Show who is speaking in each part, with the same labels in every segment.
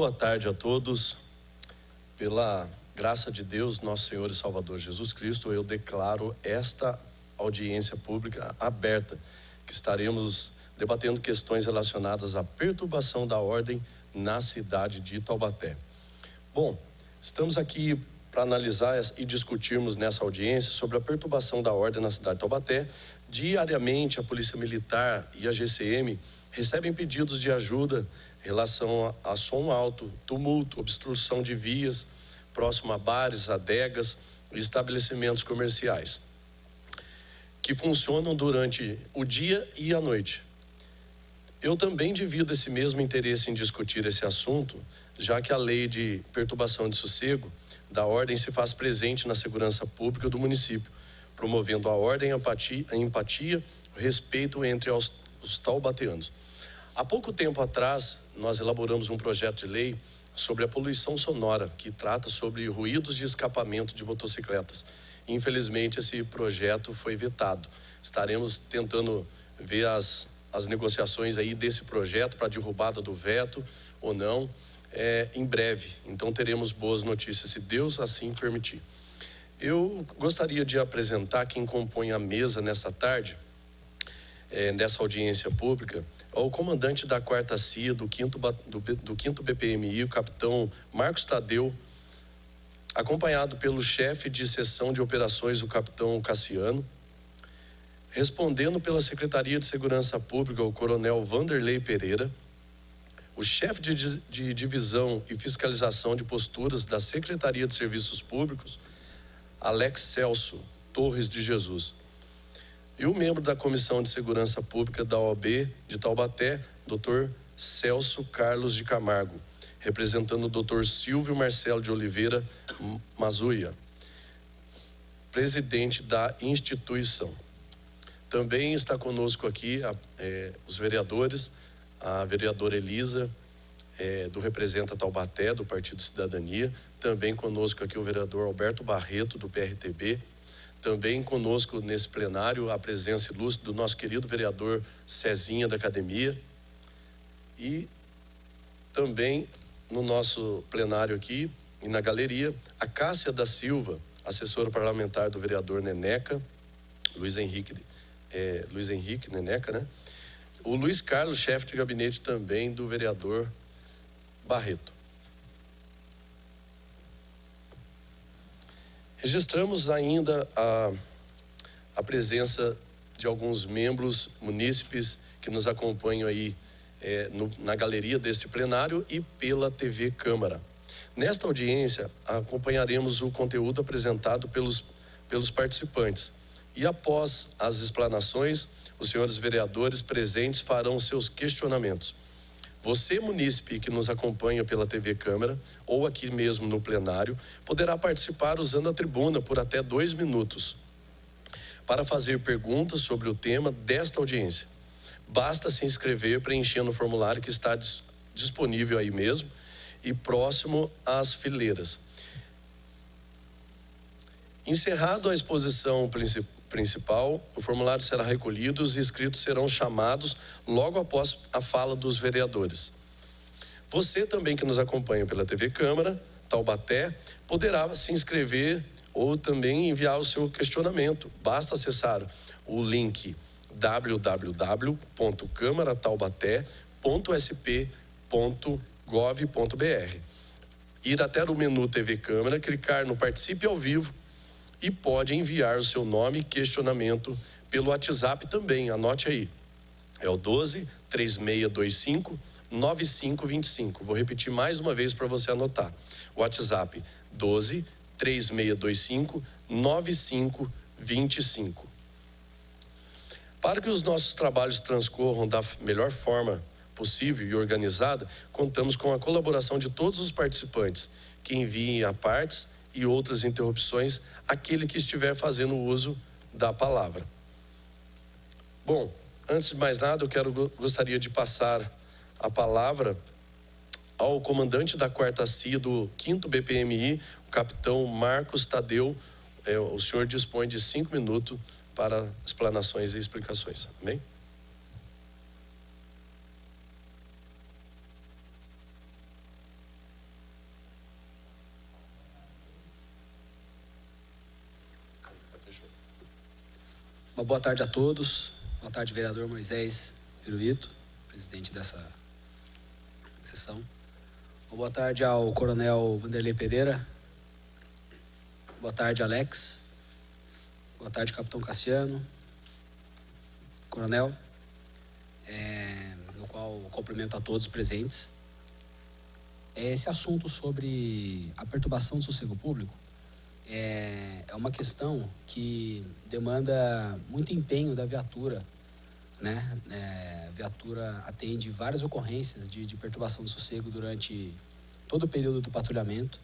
Speaker 1: Boa tarde a todos. Pela graça de Deus, nosso Senhor e Salvador Jesus Cristo, eu declaro esta audiência pública aberta, que estaremos debatendo questões relacionadas à perturbação da ordem na cidade de Taubaté. Bom, estamos aqui para analisar e discutirmos nessa audiência sobre a perturbação da ordem na cidade de Taubaté. Diariamente, a Polícia Militar e a GCM recebem pedidos de ajuda em relação a som alto, tumulto, obstrução de vias, próximo a bares, adegas e estabelecimentos comerciais, que funcionam durante o dia e a noite. Eu também divido esse mesmo interesse em discutir esse assunto, já que a lei de perturbação de sossego da ordem se faz presente na segurança pública do município, promovendo a ordem, a empatia, o respeito entre os taubateanos. Há pouco tempo atrás, nós elaboramos um projeto de lei sobre a poluição sonora, que trata sobre ruídos de escapamento de motocicletas. Infelizmente, esse projeto foi vetado. Estaremos tentando ver as negociações aí desse projeto para a derrubada do veto ou não, em breve. Então, teremos boas notícias, se Deus assim permitir. Eu gostaria de apresentar quem compõe a mesa nesta tarde, nessa audiência pública, o comandante da 4ª CIA do 5º BPMI, o capitão Marcos Tadeu, acompanhado pelo chefe de seção de operações, o capitão Cassiano, respondendo pela Secretaria de Segurança Pública, o coronel Vanderlei Pereira, o chefe de divisão e fiscalização de posturas da Secretaria de Serviços Públicos, Alex Celso Torres de Jesus, e o membro da Comissão de Segurança Pública da OAB de Taubaté, Dr. Celso Carlos de Camargo, representando o Dr. Silvio Marcelo de Oliveira Mazuia, presidente da instituição. Também está conosco aqui os vereadores, a vereadora Elisa, do Representa Taubaté, do Partido Cidadania. Também conosco aqui o vereador Alberto Barreto, do PRTB. Também conosco nesse plenário a presença ilustre do nosso querido vereador Cezinha, da Academia. E também no nosso plenário aqui e na galeria, a Cássia da Silva, assessora parlamentar do vereador Neneca, Luiz Henrique Neneca, né? O Luiz Carlos, chefe de gabinete também do vereador Barreto. Registramos ainda a presença de alguns membros munícipes que nos acompanham aí na galeria deste plenário e pela TV Câmara. Nesta audiência, acompanharemos o conteúdo apresentado pelos participantes. E após as explanações, os senhores vereadores presentes farão seus questionamentos. Você, munícipe, que nos acompanha pela TV Câmara ou aqui mesmo no plenário, poderá participar usando a tribuna por até 2 minutos para fazer perguntas sobre o tema desta audiência. Basta se inscrever preenchendo o formulário que está disponível aí mesmo e próximo às fileiras. Encerrado a exposição principal, o formulário será recolhido e os inscritos serão chamados logo após a fala dos vereadores. Você também que nos acompanha pela TV Câmara, Taubaté, poderá se inscrever ou também enviar o seu questionamento. Basta acessar o link www.câmarataubaté.sp.gov.br, ir até o menu TV Câmara, clicar no Participe ao Vivo e pode enviar o seu nome e questionamento pelo WhatsApp também. Anote aí, é o 12 3625 9525. Vou repetir mais uma vez para você anotar. WhatsApp 12 3625 9525. Para que os nossos trabalhos transcorram da melhor forma possível e organizada, contamos com a colaboração de todos os participantes, que enviem a partes e outras interrupções aquele que estiver fazendo uso da palavra. Bom, antes de mais nada, gostaria de passar a palavra ao comandante da 4ª CIA do 5º BPMI, o capitão Marcos Tadeu. O senhor dispõe de 5 minutos para explanações e explicações. Amém?
Speaker 2: Uma boa tarde a todos. Boa tarde, vereador Moisés Piruito, presidente dessa sessão. Uma boa tarde ao coronel Vanderlei Pereira. Boa tarde, Alex. Boa tarde, capitão Cassiano. Coronel, no qual cumprimento a todos os presentes. Esse assunto sobre a perturbação do sossego público é uma questão que demanda muito empenho da viatura, né? A viatura atende várias ocorrências de perturbação do sossego durante todo o período do patrulhamento,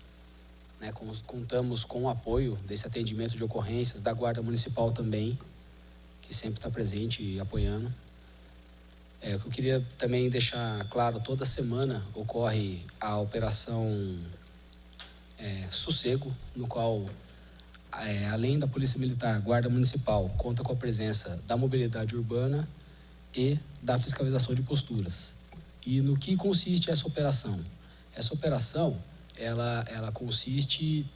Speaker 2: né? Contamos com o apoio desse atendimento de ocorrências da Guarda Municipal também, que sempre está presente e apoiando. O que eu queria também deixar claro, toda semana ocorre a operação Sossego, no qual, além da Polícia Militar, Guarda Municipal, conta com a presença da mobilidade urbana e da fiscalização de posturas. E no que consiste essa operação? Essa operação, ela consiste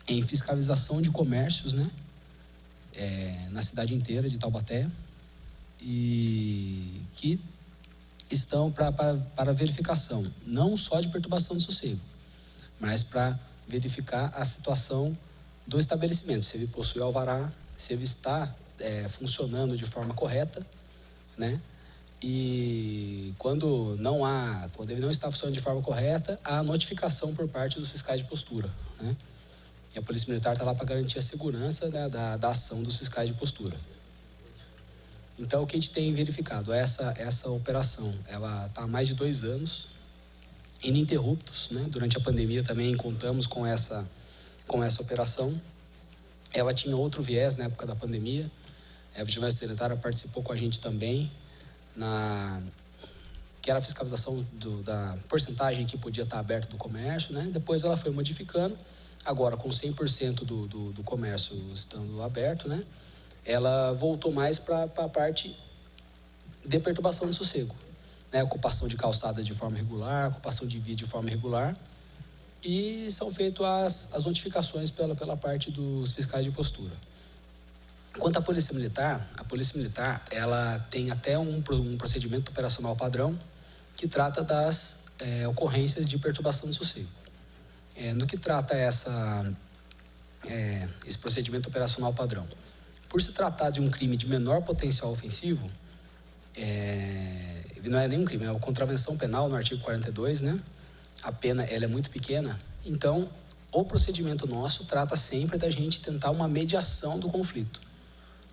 Speaker 2: em fiscalização de comércios, né? Na cidade inteira de Taubaté, e que estão para verificação, não só de perturbação do sossego, mas para verificar a situação do estabelecimento, se ele possui alvará, se ele está funcionando de forma correta, né? E quando ele não está funcionando de forma correta, há notificação por parte dos fiscais de postura, né? E a Polícia Militar está lá para garantir a segurança, né, da ação dos fiscais de postura. Então, o que a gente tem verificado, essa operação, ela está há mais de 2 anos, ininterruptos, né? Durante a pandemia também contamos com essa operação. Ela tinha outro viés na época da pandemia. A Vigilância Sanitária participou com a gente também, que era a fiscalização da porcentagem que podia estar aberto do comércio, né? Depois ela foi modificando, agora com 100% do comércio estando aberto, né? Ela voltou mais para a parte de perturbação do sossego, né? Ocupação de calçadas de forma regular, ocupação de vias de forma irregular, e são feitas as notificações pela parte dos fiscais de postura. Quanto à Polícia Militar, ela tem até um procedimento operacional padrão que trata das ocorrências de perturbação do sossego. No que trata esse procedimento operacional padrão, por se tratar de um crime de menor potencial ofensivo, não é nenhum crime, é uma contravenção penal no artigo 42, né? A pena ela é muito pequena, então o procedimento nosso trata sempre da gente tentar uma mediação do conflito.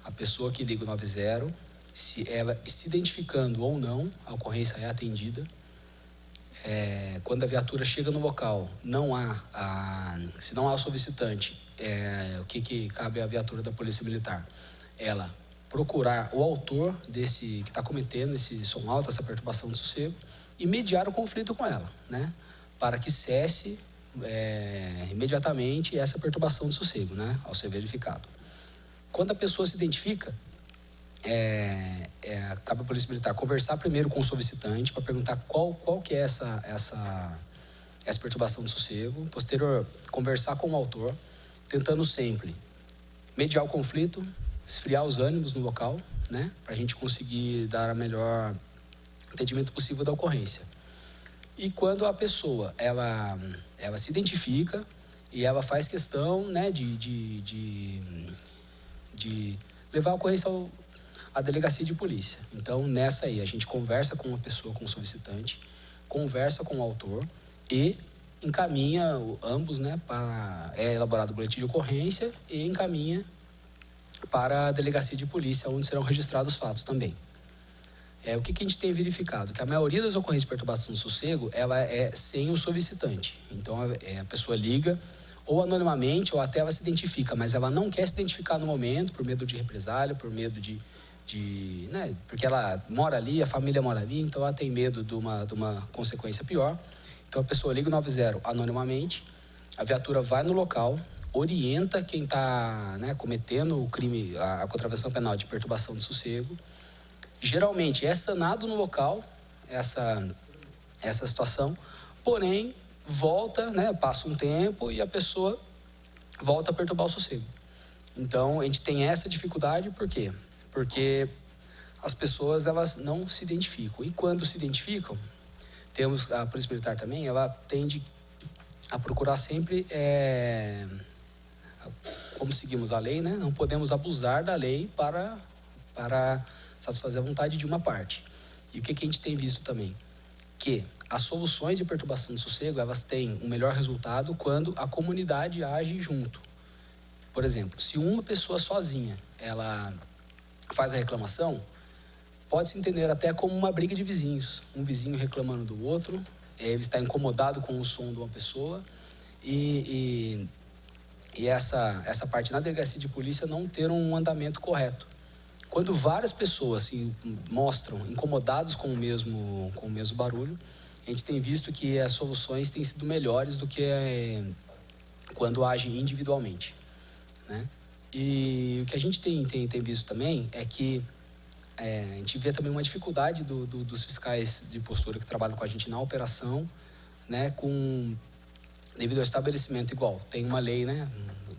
Speaker 2: A pessoa que liga o 90, se ela se identificando ou não, a ocorrência é atendida. Quando a viatura chega no local, se não há o solicitante, o que cabe à viatura da Polícia Militar? Ela procurar o autor que está cometendo esse som alto, essa perturbação do sossego, e mediar o conflito com ela, né? Para que cesse imediatamente essa perturbação do sossego, né? Ao ser verificado. Quando a pessoa se identifica, cabe à Polícia Militar conversar primeiro com o solicitante para perguntar qual que é essa perturbação do sossego. Posterior, conversar com o autor, tentando sempre mediar o conflito, esfriar os ânimos no local, né? Para a gente conseguir dar o melhor atendimento possível da ocorrência. E quando a pessoa ela se identifica e ela faz questão, né, de levar a ocorrência à delegacia de polícia. Então, nessa aí, a gente conversa com a pessoa, com o solicitante, conversa com o autor e encaminha ambos, né, é elaborado o boletim de ocorrência e encaminha para a delegacia de polícia, onde serão registrados os fatos também. O que a gente tem verificado? Que a maioria das ocorrências de perturbação do sossego, ela é sem o solicitante. Então, a pessoa liga, ou anonimamente, ou até ela se identifica, mas ela não quer se identificar no momento, por medo de represália, por medo né, porque ela mora ali, a família mora ali, então ela tem medo de uma consequência pior. Então, a pessoa liga o 90 anonimamente, a viatura vai no local, orienta quem está, né, cometendo o crime, a contravenção penal de perturbação do sossego. Geralmente é sanado no local essa situação, porém volta, né, passa um tempo e a pessoa volta a perturbar o sossego. Então a gente tem essa dificuldade porque porque as pessoas elas não se identificam. E quando se identificam, temos a Polícia Militar também, ela tende a procurar sempre, como seguimos a lei, né? Não podemos abusar da lei para satisfazer a vontade de uma parte. E o que a gente tem visto também? Que as soluções de perturbação do sossego, elas têm um melhor resultado quando a comunidade age junto. Por exemplo, se uma pessoa sozinha, ela faz a reclamação, pode-se entender até como uma briga de vizinhos. Um vizinho reclamando do outro, ele está incomodado com o som de uma pessoa e essa parte na delegacia de polícia não ter um andamento correto. Quando várias pessoas se mostram incomodadas com o mesmo barulho, a gente tem visto que as soluções têm sido melhores do que quando agem individualmente, né? E o que a gente tem visto também é que a gente vê também uma dificuldade dos fiscais de postura que trabalham com a gente na operação, né, devido ao estabelecimento igual. Tem uma lei, né,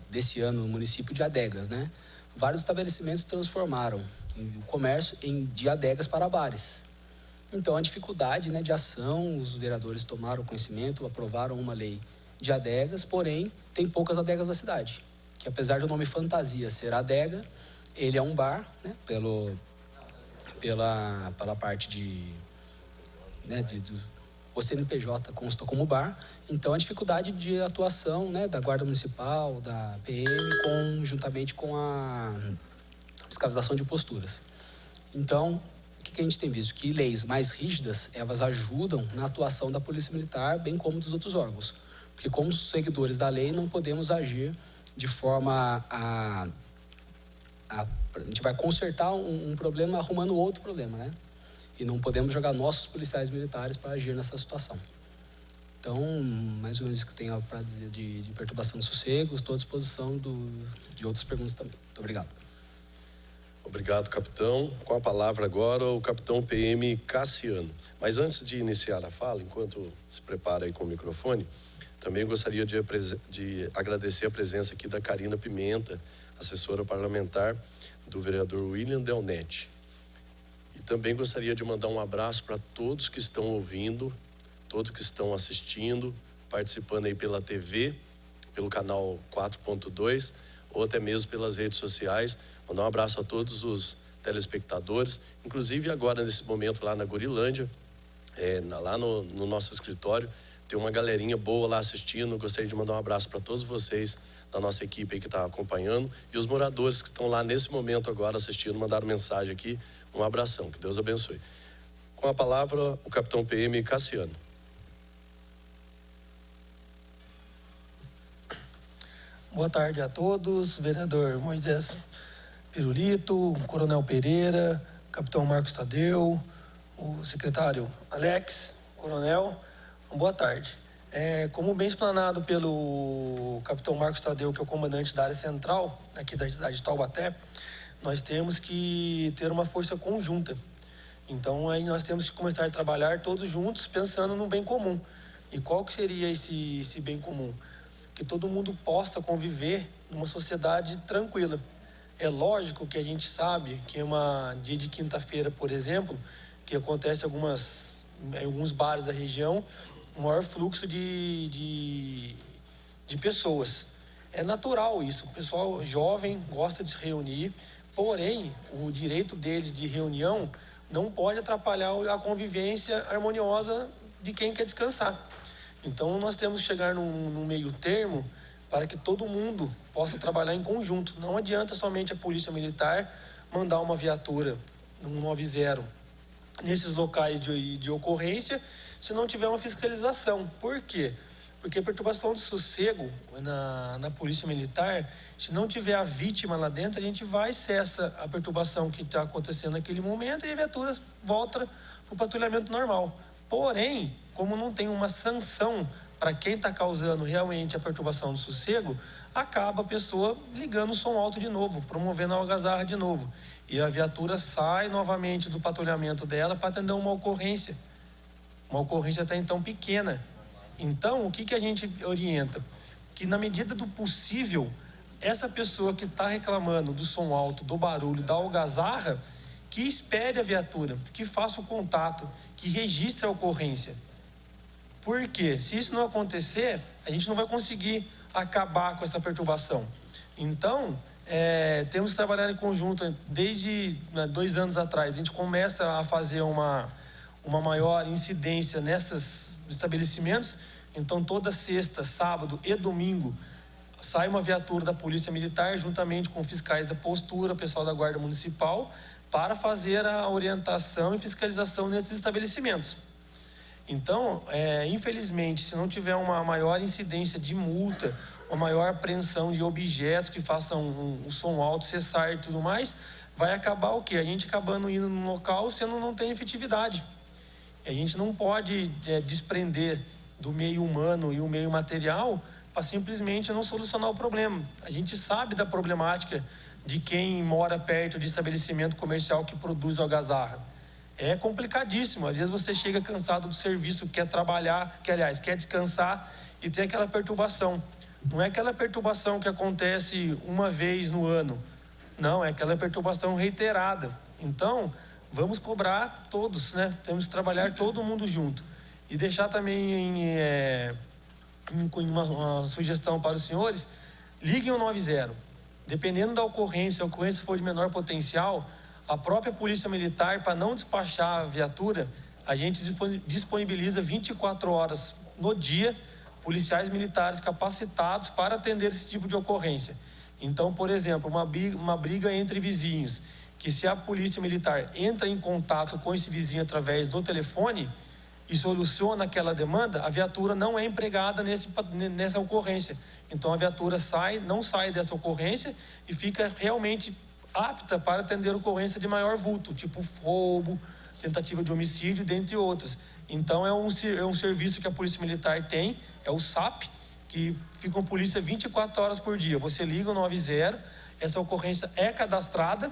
Speaker 2: desse ano no município de adegas, né? Vários estabelecimentos transformaram o comércio de adegas para bares. Então, a dificuldade, né, de ação, os vereadores tomaram conhecimento, aprovaram uma lei de adegas, porém, tem poucas adegas na cidade. Que apesar do nome fantasia ser adega, ele é um bar, né, pela parte o CNPJ consta como bar. Então, a dificuldade de atuação, né, da Guarda Municipal, da PM, juntamente com a fiscalização de posturas. Então, o que a gente tem visto? Que leis mais rígidas, elas ajudam na atuação da Polícia Militar, bem como dos outros órgãos. Porque como seguidores da lei, não podemos agir de forma a gente vai consertar um problema arrumando outro problema, né? E não podemos jogar nossos policiais militares para agir nessa situação. Então, mais ou menos isso que eu tenho para dizer de perturbação de sossego. Estou à disposição de outras perguntas também. Muito obrigado.
Speaker 1: Obrigado, capitão. Com a palavra agora o capitão PM Cassiano. Mas antes de iniciar a fala, enquanto se prepara aí com o microfone, também gostaria de agradecer a presença aqui da Karina Pimenta, assessora parlamentar do vereador William Delnetti. E também gostaria de mandar um abraço para todos que estão ouvindo, todos que estão assistindo, participando aí pela TV, pelo canal 4.2, ou até mesmo pelas redes sociais. Mandar um abraço a todos os telespectadores, inclusive agora nesse momento lá na Gurilândia, lá no nosso escritório, tem uma galerinha boa lá assistindo. Gostaria de mandar um abraço para todos vocês da nossa equipe aí que está acompanhando, e os moradores que estão lá nesse momento agora assistindo, mandaram mensagem aqui. Um abração, que Deus abençoe. Com a palavra, o capitão PM Cassiano.
Speaker 3: Boa tarde a todos, vereador Moisés Pirulito, coronel Pereira, capitão Marcos Tadeu, o secretário Alex, coronel, boa tarde. Como bem explanado pelo capitão Marcos Tadeu, que é o comandante da área central aqui da cidade de Taubaté, nós temos que ter uma força conjunta. Então, aí nós temos que começar a trabalhar todos juntos, pensando no bem comum. E qual que seria esse bem comum? Que todo mundo possa conviver numa sociedade tranquila. É lógico que a gente sabe que dia de quinta-feira, por exemplo, que acontece em alguns bares da região, um maior fluxo de pessoas. É natural isso. O pessoal jovem gosta de se reunir. Porém, o direito deles de reunião não pode atrapalhar a convivência harmoniosa de quem quer descansar. Então, nós temos que chegar num meio termo para que todo mundo possa trabalhar em conjunto. Não adianta somente a Polícia Militar mandar uma viatura, um 90, nesses locais de ocorrência, se não tiver uma fiscalização. Por quê? Porque a perturbação de sossego na Polícia Militar, se não tiver a vítima lá dentro, a gente vai cessa a perturbação que está acontecendo naquele momento e a viatura volta para o patrulhamento normal. Porém, como não tem uma sanção para quem está causando realmente a perturbação do sossego, acaba a pessoa ligando o som alto de novo, promovendo a algazarra de novo. E a viatura sai novamente do patrulhamento dela para atender uma ocorrência até então pequena. Então, o que a gente orienta? Que na medida do possível, essa pessoa que está reclamando do som alto, do barulho, da algazarra, que espere a viatura, que faça o contato, que registre a ocorrência. Por quê? Se isso não acontecer, a gente não vai conseguir acabar com essa perturbação. Então, temos que trabalhar em conjunto. Desde 2 anos atrás, a gente começa a fazer uma maior incidência nesses estabelecimentos. Então, toda sexta, sábado e domingo, sai uma viatura da Polícia Militar, juntamente com fiscais da postura, pessoal da Guarda Municipal, para fazer a orientação e fiscalização nesses estabelecimentos. Então, infelizmente, se não tiver uma maior incidência de multa, uma maior apreensão de objetos que façam o som alto cessar e tudo mais, vai acabar o quê? A gente acabando indo no local, sendo não tem efetividade. A gente não pode desprender do meio humano e o meio material para simplesmente não solucionar o problema. A gente sabe da problemática de quem mora perto de estabelecimento comercial que produz algazarra. É complicadíssimo. Às vezes você chega cansado do serviço, quer trabalhar, quer descansar e tem aquela perturbação. Não é aquela perturbação que acontece uma vez no ano. Não, é aquela perturbação reiterada. Então, vamos cobrar todos, né? Temos que trabalhar todo mundo junto. E deixar também uma sugestão para os senhores: liguem o 90. Dependendo da ocorrência, se a ocorrência for de menor potencial, a própria Polícia Militar, para não despachar a viatura, a gente disponibiliza 24 horas no dia policiais militares capacitados para atender esse tipo de ocorrência. Então, por exemplo, uma briga entre vizinhos, que se a Polícia Militar entra em contato com esse vizinho através do telefone e soluciona aquela demanda, a viatura não é empregada nessa ocorrência. Então a viatura não sai dessa ocorrência e fica realmente apta para atender ocorrência de maior vulto, tipo roubo, tentativa de homicídio, dentre outros. Então é um serviço que a Polícia Militar tem, é o SAP, que fica com polícia 24 horas por dia. Você liga o 90, essa ocorrência é cadastrada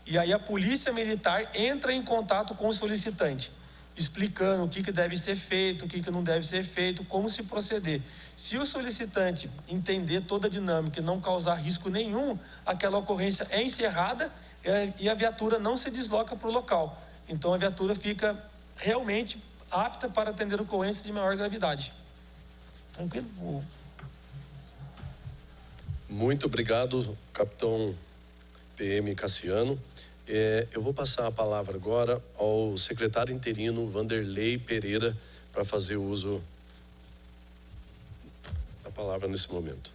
Speaker 3: e aí a Polícia Militar entra em contato com o solicitante, explicando o que deve ser feito, o que não deve ser feito, como se proceder. Se o solicitante entender toda a dinâmica e não causar risco nenhum, aquela ocorrência é encerrada e a viatura não se desloca para o local. Então a viatura fica realmente apta para atender ocorrências de maior gravidade. Tranquilo?
Speaker 1: Muito obrigado, capitão PM Cassiano. Eu vou passar a palavra agora ao secretário interino Vanderlei Pereira para fazer uso da palavra nesse momento.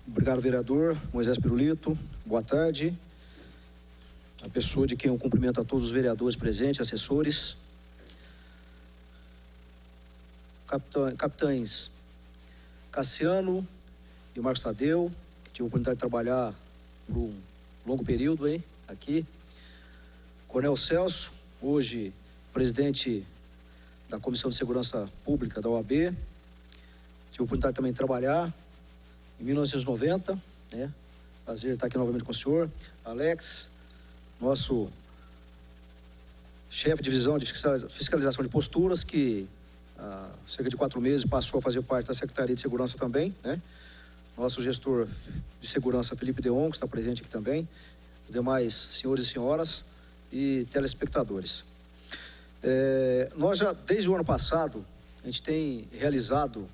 Speaker 4: Obrigado, vereador Moisés Pirulito. Boa tarde. A pessoa de quem eu cumprimento a todos os vereadores presentes, assessores. Capitães Cassiano e Marcos Tadeu, que tive a oportunidade de trabalhar por um longo período aqui. Coronel Celso, hoje presidente da Comissão de Segurança Pública da OAB. Tive a oportunidade também de trabalhar em 1990, né? Prazer estar aqui novamente com o senhor. Alex, nosso chefe de divisão de fiscalização de posturas, que há cerca de 4 meses passou a fazer parte da Secretaria de Segurança também, né? Nosso gestor de segurança, Felipe Deon, que está presente aqui também, os demais senhores e senhoras e telespectadores. Nós já, desde o ano passado, a gente tem realizado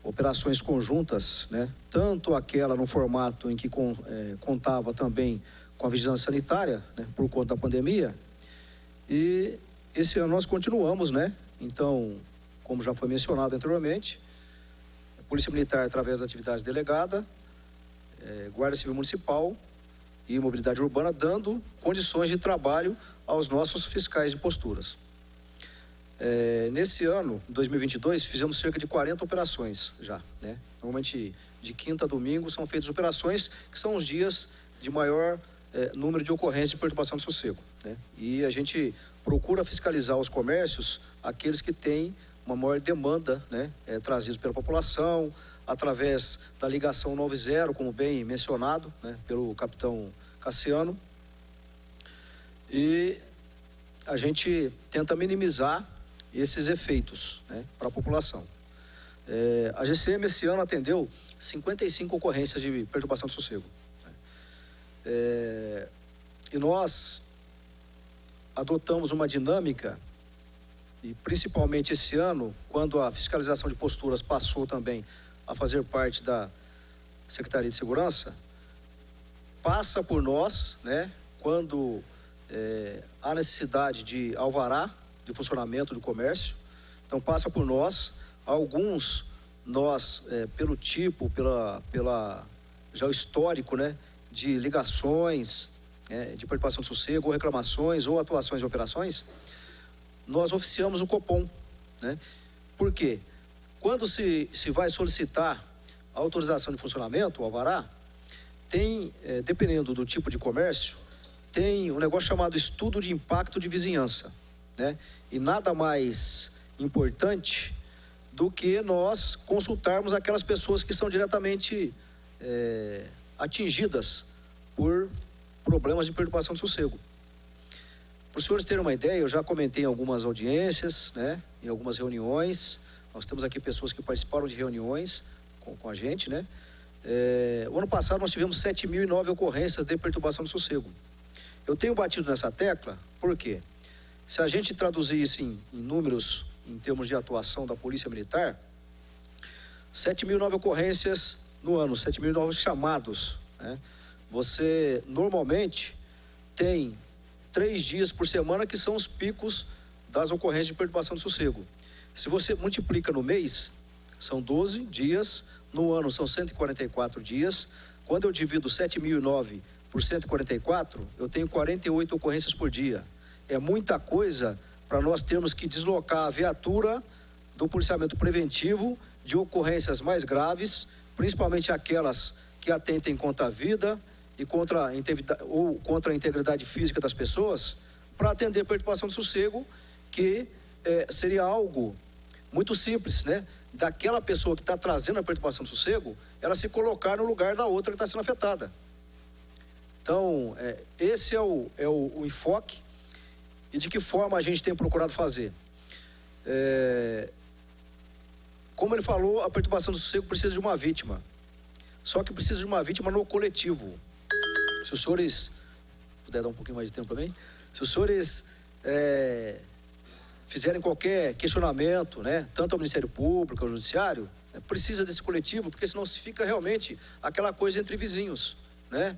Speaker 4: operações conjuntas, né? Tanto aquela no formato em que contava também com a vigilância sanitária, né? Por conta da pandemia, e esse ano nós continuamos, né? Então, como já foi mencionado anteriormente, a Polícia Militar, através da atividade delegada, Guarda Civil Municipal e Mobilidade Urbana, dando condições de trabalho aos nossos fiscais de posturas. Nesse ano, 2022, fizemos cerca de 40 operações já, né? Normalmente, de quinta a domingo, são feitas operações que são os dias de maior número de ocorrências de perturbação do sossego, né? E a gente procura fiscalizar os comércios, aqueles que têm uma maior demanda, né? Trazidos pela população, através da ligação 90, como bem mencionado, né? Pelo capitão Cassiano. E a gente tenta minimizar esses efeitos, né? Para a população. A GCM esse ano atendeu 55 ocorrências de perturbação do sossego. E nós adotamos uma dinâmica, e principalmente esse ano, quando a fiscalização de posturas passou também a fazer parte da Secretaria de Segurança, passa por nós, né, quando há necessidade de alvará de funcionamento do comércio, então passa por nós. Alguns nós, pelo tipo, pela já o histórico, né, de ligações, de perturbação do sossego, ou reclamações, ou atuações e operações, nós oficiamos o Copom, né? Por quê? Quando se vai solicitar a autorização de funcionamento, o alvará, tem, dependendo do tipo de comércio, tem um negócio chamado estudo de impacto de vizinhança, né? E nada mais importante do que nós consultarmos aquelas pessoas que são diretamente atingidas por problemas de perturbação do sossego. Para os senhores terem uma ideia, eu já comentei em algumas audiências, né, em algumas reuniões. Nós temos aqui pessoas que participaram de reuniões com a gente, né? O ano passado nós tivemos 7.009 ocorrências de perturbação do sossego. Eu tenho batido nessa tecla, por quê? Se a gente traduzir isso em números, em termos de atuação da Polícia Militar, 7.009 ocorrências no ano, 7.009 chamados, né? Você normalmente tem 3 dias por semana que são os picos das ocorrências de perturbação do sossego. Se você multiplica no mês, são 12 dias, no ano são 144 dias. Quando eu divido 7.009 por 144, eu tenho 48 ocorrências por dia. É muita coisa para nós termos que deslocar a viatura do policiamento preventivo de ocorrências mais graves, principalmente aquelas que atentem contra a vida e contra a integridade física das pessoas, para atender perturbação do sossego, que seria algo muito simples, né? Daquela pessoa que está trazendo a perturbação do sossego, ela se colocar no lugar da outra que está sendo afetada. Então, esse é o enfoque. E de que forma a gente tem procurado fazer? Como ele falou, a perturbação do sossego precisa de uma vítima. Só que precisa de uma vítima no coletivo. Se os senhores puder dar um pouquinho mais de tempo para mim, se os senhores fizerem qualquer questionamento, né, tanto ao Ministério Público, ao Judiciário, precisa desse coletivo, porque senão se fica realmente aquela coisa entre vizinhos, né?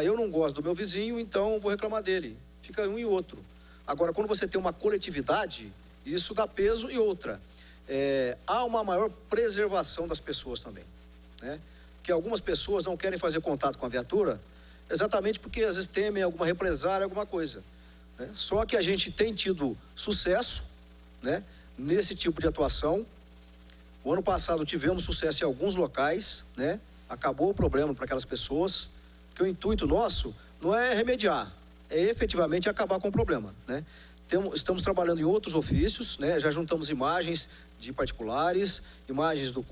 Speaker 4: Eu não gosto do meu vizinho, então vou reclamar dele. Fica um e outro. Agora, quando você tem uma coletividade, isso dá peso. E outra, há uma maior preservação das pessoas também, né? Porque algumas pessoas não querem fazer contato com a viatura exatamente porque às vezes temem alguma represália, alguma coisa, né? Só que a gente tem tido sucesso, né, nesse tipo de atuação. O ano passado tivemos sucesso em alguns locais, né? Acabou o problema para aquelas pessoas, que o intuito nosso não é remediar, é efetivamente acabar com o problema, né? Estamos trabalhando em outros ofícios, né? Já juntamos imagens de particulares, imagens do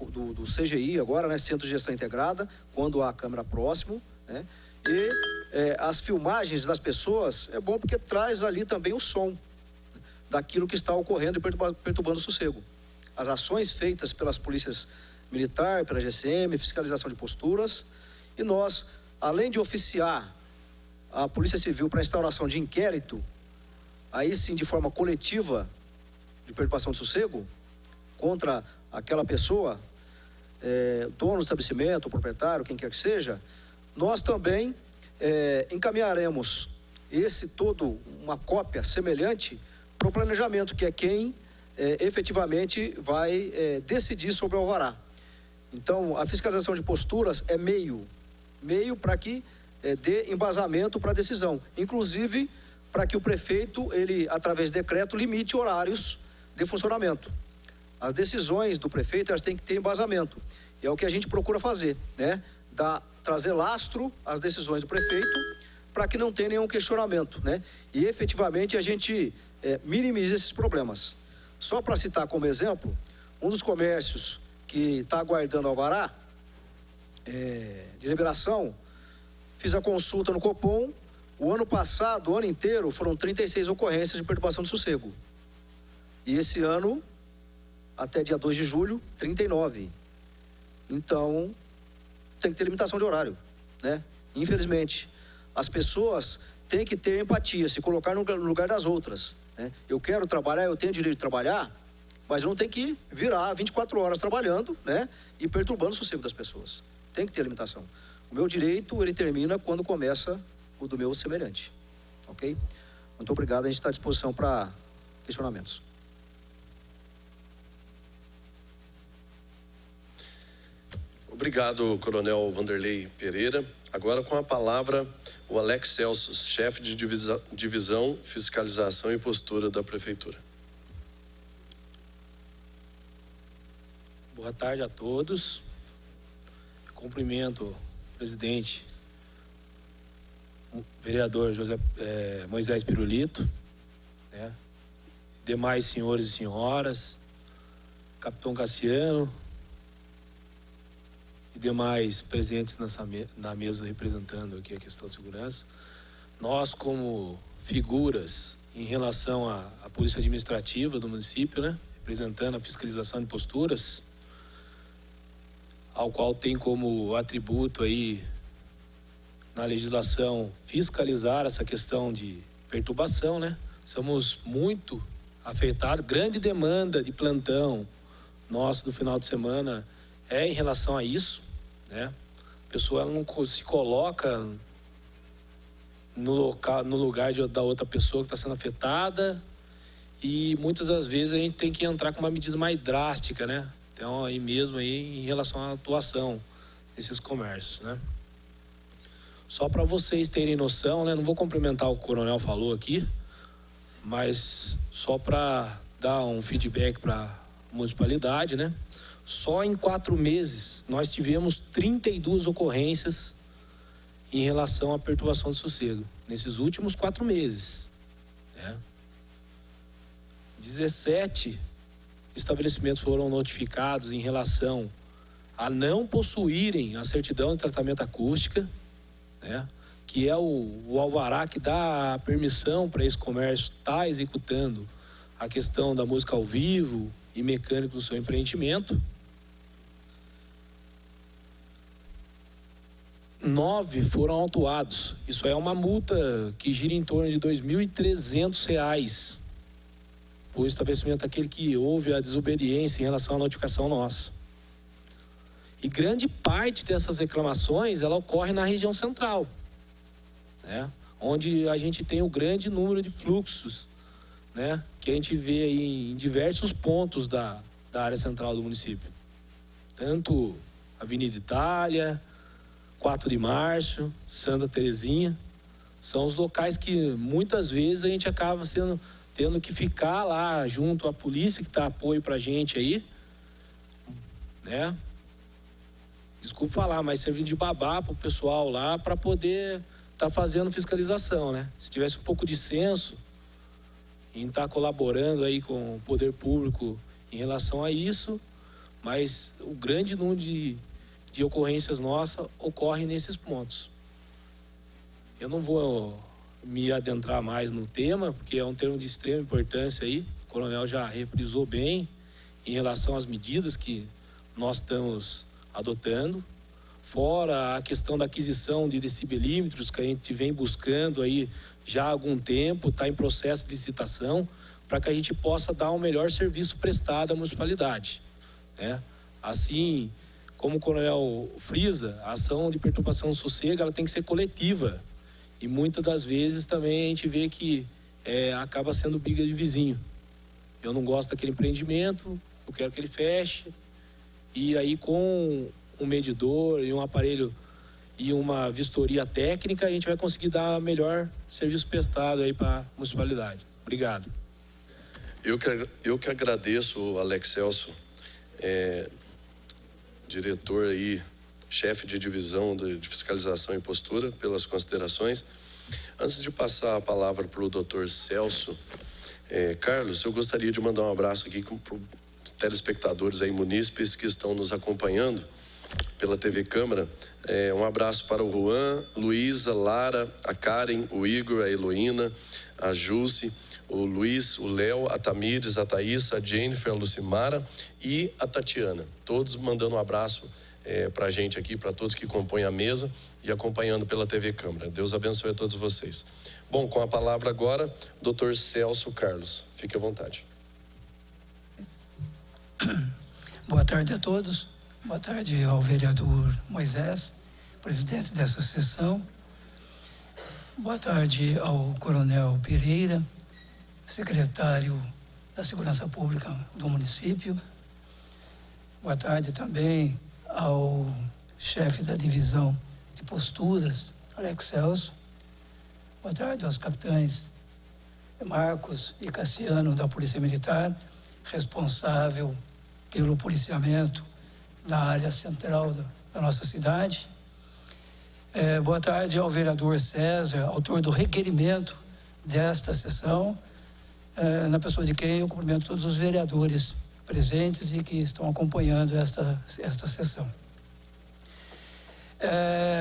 Speaker 4: CGI agora, né? Centro de Gestão Integrada, quando há a câmera próximo, né? E as filmagens das pessoas é bom porque traz ali também o som daquilo que está ocorrendo e perturbando o sossego. As ações feitas pelas polícias militar, pela GCM, fiscalização de posturas, e nós, além de oficiar a Polícia Civil para instauração de inquérito, aí sim de forma coletiva, de perturbação do sossego, contra aquela pessoa, dono do estabelecimento, proprietário, quem quer que seja, nós também encaminharemos uma cópia semelhante para o planejamento, que é quem efetivamente vai decidir sobre o alvará. Então, a fiscalização de posturas é meio para que dê embasamento para a decisão, inclusive para que o prefeito, ele, através de decreto, limite horários de funcionamento. As decisões do prefeito, elas têm que ter embasamento, e é o que a gente procura fazer, né? Trazer lastro às decisões do prefeito, para que não tenha nenhum questionamento, né? E efetivamente a gente minimiza esses problemas. Só para citar como exemplo, um dos comércios que está aguardando alvará de liberação, fiz a consulta no Copom. O ano passado, o ano inteiro, foram 36 ocorrências de perturbação do sossego. E esse ano até dia 2 de julho, 39. Então, tem que ter limitação de horário, né? Infelizmente, as pessoas têm que ter empatia, se colocar no lugar das outras, né? Eu quero trabalhar, eu tenho direito de trabalhar, mas eu não tenho que virar 24 horas trabalhando, né? E perturbando o sossego das pessoas. Tem que ter limitação. O meu direito, ele termina quando começa o do meu semelhante, ok? Muito obrigado, a gente está à disposição para questionamentos.
Speaker 1: Obrigado, Coronel Vanderlei Pereira. Agora com a palavra o Alex Celso, chefe de divisão, fiscalização e postura da Prefeitura.
Speaker 5: Boa tarde a todos. Cumprimento o presidente, o vereador Moisés Pirulito, né? Demais senhores e senhoras, capitão Cassiano e demais presentes na mesa representando aqui a questão de segurança. Nós, como figuras em relação à Polícia Administrativa do município, né? Representando a fiscalização de posturas, ao qual tem como atributo aí na legislação fiscalizar essa questão de perturbação, né? Somos muito afetados, grande demanda de plantão nosso do final de semana é em relação a isso, né? A pessoa ela não se coloca no lugar da outra pessoa que está sendo afetada e muitas das vezes a gente tem que entrar com uma medida mais drástica, né? Então, aí mesmo aí, em relação à atuação desses comércios, né? Só para vocês terem noção, né? Não vou complementar o que o coronel falou aqui, mas só para dar um feedback para a municipalidade, né? Só em 4 meses nós tivemos 32 ocorrências em relação à perturbação de sossego. Nesses últimos 4 meses, né? 17 estabelecimentos foram notificados em relação a não possuírem a certidão de tratamento acústica, né? Que é o alvará que dá a permissão para esse comércio estar executando a questão da música ao vivo e mecânico do seu empreendimento. 9 foram autuados. Isso é uma multa que gira em torno de R$ 2.300 o estabelecimento aquele que houve a desobediência em relação à notificação nossa. E grande parte dessas reclamações, ela ocorre na região central, né? Onde a gente tem o grande número de fluxos, né? Que a gente vê aí em diversos pontos da área central do município. Tanto Avenida Itália, 4 de Março, Santa Terezinha, são os locais que muitas vezes a gente acaba tendo que ficar lá junto à polícia que dá apoio pra gente aí, né? Desculpa falar, mas servindo de babá pro pessoal lá para poder estar fazendo fiscalização, né? Se tivesse um pouco de senso em estar colaborando aí com o poder público em relação a isso, mas o grande número de ocorrências nossas ocorre nesses pontos. Eu não vou me adentrar mais no tema, porque é um tema de extrema importância aí. O coronel já reprisou bem em relação às medidas que nós estamos adotando. Fora a questão da aquisição de decibelímetros que a gente vem buscando aí já há algum tempo, está em processo de licitação, para que a gente possa dar um melhor serviço prestado à municipalidade, né? Assim, como o coronel frisa, a ação de perturbação do sossego ela tem que ser coletiva. E muitas das vezes também a gente vê que acaba sendo briga de vizinho. Eu não gosto daquele empreendimento, eu quero que ele feche. E aí com um medidor e um aparelho e uma vistoria técnica, a gente vai conseguir dar melhor serviço prestado aí para a municipalidade. Obrigado.
Speaker 1: Eu que agradeço, Alex Celso, diretor aí, chefe de divisão de fiscalização e postura, pelas considerações. Antes de passar a palavra para o doutor Celso, Carlos, eu gostaria de mandar um abraço aqui para os telespectadores aí, munícipes que estão nos acompanhando pela TV Câmara. Um abraço para o Juan, Luísa, Lara, a Karen, o Igor, a Heloína, a Jússi, o Luiz, o Léo, a Tamires, a Thaís, a Jennifer, a Lucimara e a Tatiana. Todos mandando um abraço para a gente aqui, para todos que compõem a mesa e acompanhando pela TV Câmara. Deus abençoe a todos vocês. Bom, com a palavra agora, Dr. Celso Carlos. Fique à vontade.
Speaker 6: Boa tarde a todos. Boa tarde ao vereador Moisés, presidente dessa sessão. Boa tarde ao coronel Pereira, secretário da Segurança Pública do município. Boa tarde também ao chefe da divisão de posturas, Alex Celso. Boa tarde aos capitães Marcos e Cassiano da Polícia Militar, responsável pelo policiamento da área central da nossa cidade. Boa tarde ao vereador César, autor do requerimento desta sessão, na pessoa de quem eu cumprimento todos os vereadores presentes e que estão acompanhando esta sessão.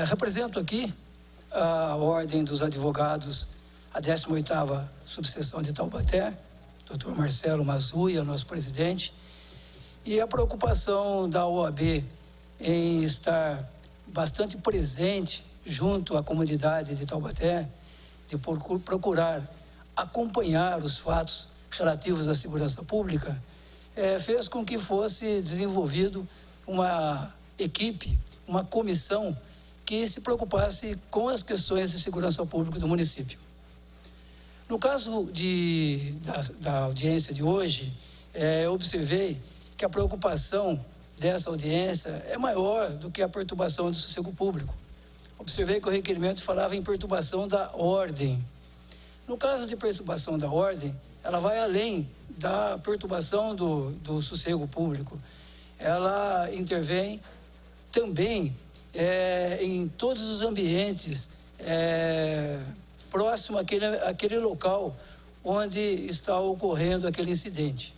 Speaker 6: Represento aqui a Ordem dos Advogados, a 18ª subseção de Taubaté, Dr. Marcelo Mazuia, nosso presidente, e a preocupação da OAB em estar bastante presente junto à comunidade de Taubaté, de procurar acompanhar os fatos relativos à segurança pública, fez com que fosse desenvolvido uma equipe, uma comissão que se preocupasse com as questões de segurança pública do município. No caso da audiência de hoje, eu observei que a preocupação dessa audiência é maior do que a perturbação do sossego público. Observei que o requerimento falava em perturbação da ordem. No caso de perturbação da ordem, ela vai além da perturbação do sossego público. Ela intervém também em todos os ambientes próximo àquele local onde está ocorrendo aquele incidente.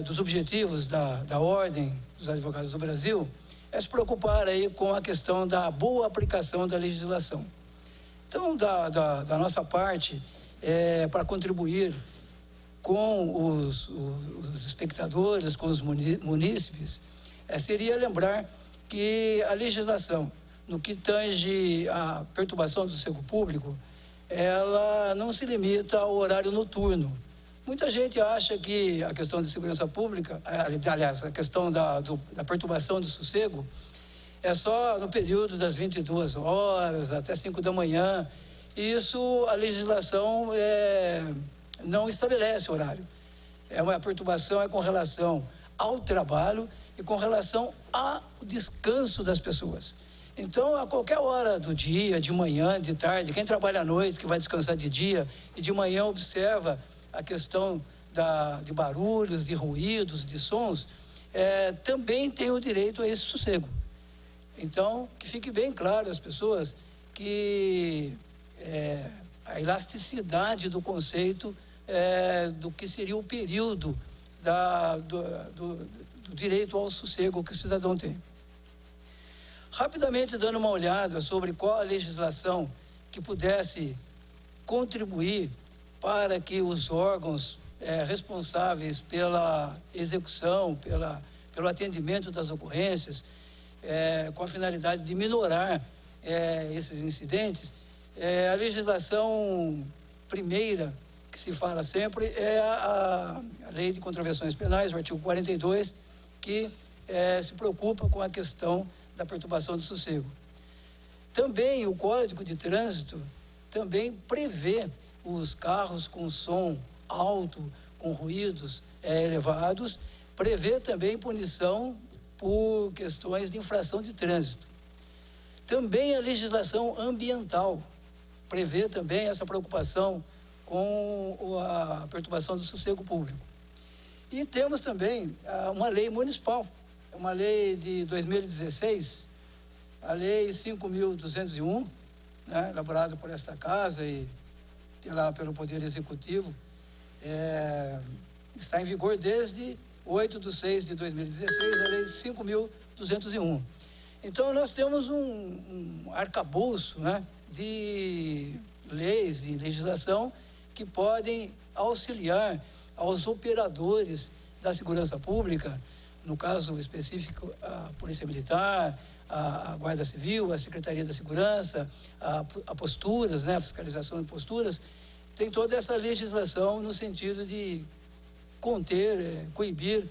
Speaker 6: Dos objetivos da Ordem dos Advogados do Brasil é se preocupar aí com a questão da boa aplicação da legislação. Então, da nossa parte, para contribuir com os espectadores, com os munícipes, seria lembrar que a legislação, no que tange a perturbação do sossego público, ela não se limita ao horário noturno. Muita gente acha que a questão de segurança pública, aliás, a questão da perturbação do sossego, é só no período das 22 horas até 5 da manhã. Isso a legislação não estabelece horário. A perturbação é com relação ao trabalho e com relação ao descanso das pessoas. Então, a qualquer hora do dia, de manhã, de tarde, quem trabalha à noite, que vai descansar de dia, e de manhã observa a questão de barulhos, de ruídos, de sons, também tem o direito a esse sossego. Então, que fique bem claro às pessoas que a elasticidade do conceito do que seria o período do direito ao sossego que o cidadão tem. Rapidamente dando uma olhada sobre qual a legislação que pudesse contribuir para que os órgãos responsáveis pela execução, pelo atendimento das ocorrências, com a finalidade de minorar esses incidentes, a legislação primeira que se fala sempre é a Lei de Contravenções Penais, o artigo 42, que se preocupa com a questão da perturbação do sossego. Também o Código de Trânsito também prevê os carros com som alto, com ruídos elevados, prevê também punição por questões de infração de trânsito. Também a legislação ambiental prevê também essa preocupação com a perturbação do sossego público. E temos também uma lei municipal, uma lei de 2016, a lei 5.201, né, elaborada por esta casa e pelo Poder Executivo, está em vigor desde 8/6/2016, a lei 5.201. Então, nós temos um arcabouço, né, de leis, de legislação que podem auxiliar aos operadores da segurança pública, no caso específico, a Polícia Militar, a Guarda Civil, a Secretaria da Segurança, a posturas, né, a fiscalização de posturas, tem toda essa legislação no sentido de conter, coibir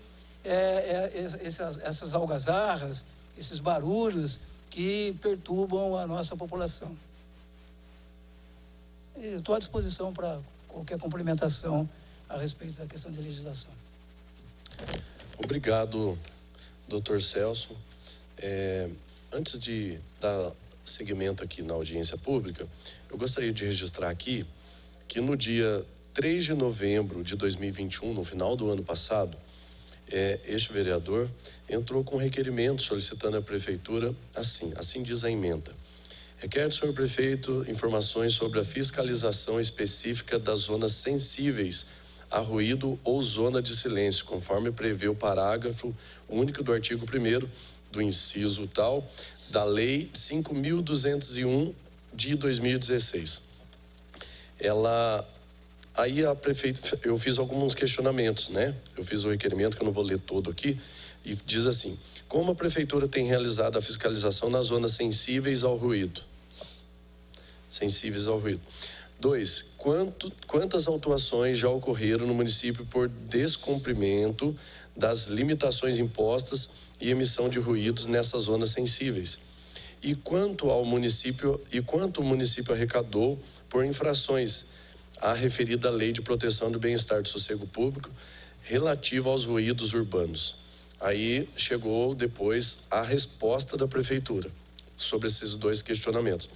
Speaker 6: essas algazarras, esses barulhos que perturbam a nossa população. Eu estou à disposição para qualquer complementação a respeito da questão de legislação.
Speaker 1: Obrigado, doutor Celso. Antes de dar seguimento aqui na audiência pública, eu gostaria de registrar aqui que no dia 3 de novembro de 2021, no final do ano passado, este vereador entrou com requerimento solicitando à prefeitura, assim diz a emenda: requer do senhor prefeito informações sobre a fiscalização específica das zonas sensíveis a ruído ou zona de silêncio, conforme prevê o parágrafo único do artigo 1º do inciso tal da Lei 5.201 de 2016. Aí a prefeita, eu fiz alguns questionamentos, né? Eu fiz o requerimento, que eu não vou ler todo aqui, e diz assim: como a prefeitura tem realizado a fiscalização nas zonas sensíveis ao ruído? Sensíveis ao ruído. 2. Quantas autuações já ocorreram no município por descumprimento das limitações impostas e emissão de ruídos nessas zonas sensíveis? E quanto o município arrecadou por infrações à referida Lei de Proteção do Bem-Estar do Sossego Público relativa aos ruídos urbanos? Aí chegou depois a resposta da prefeitura sobre esses 2 questionamentos.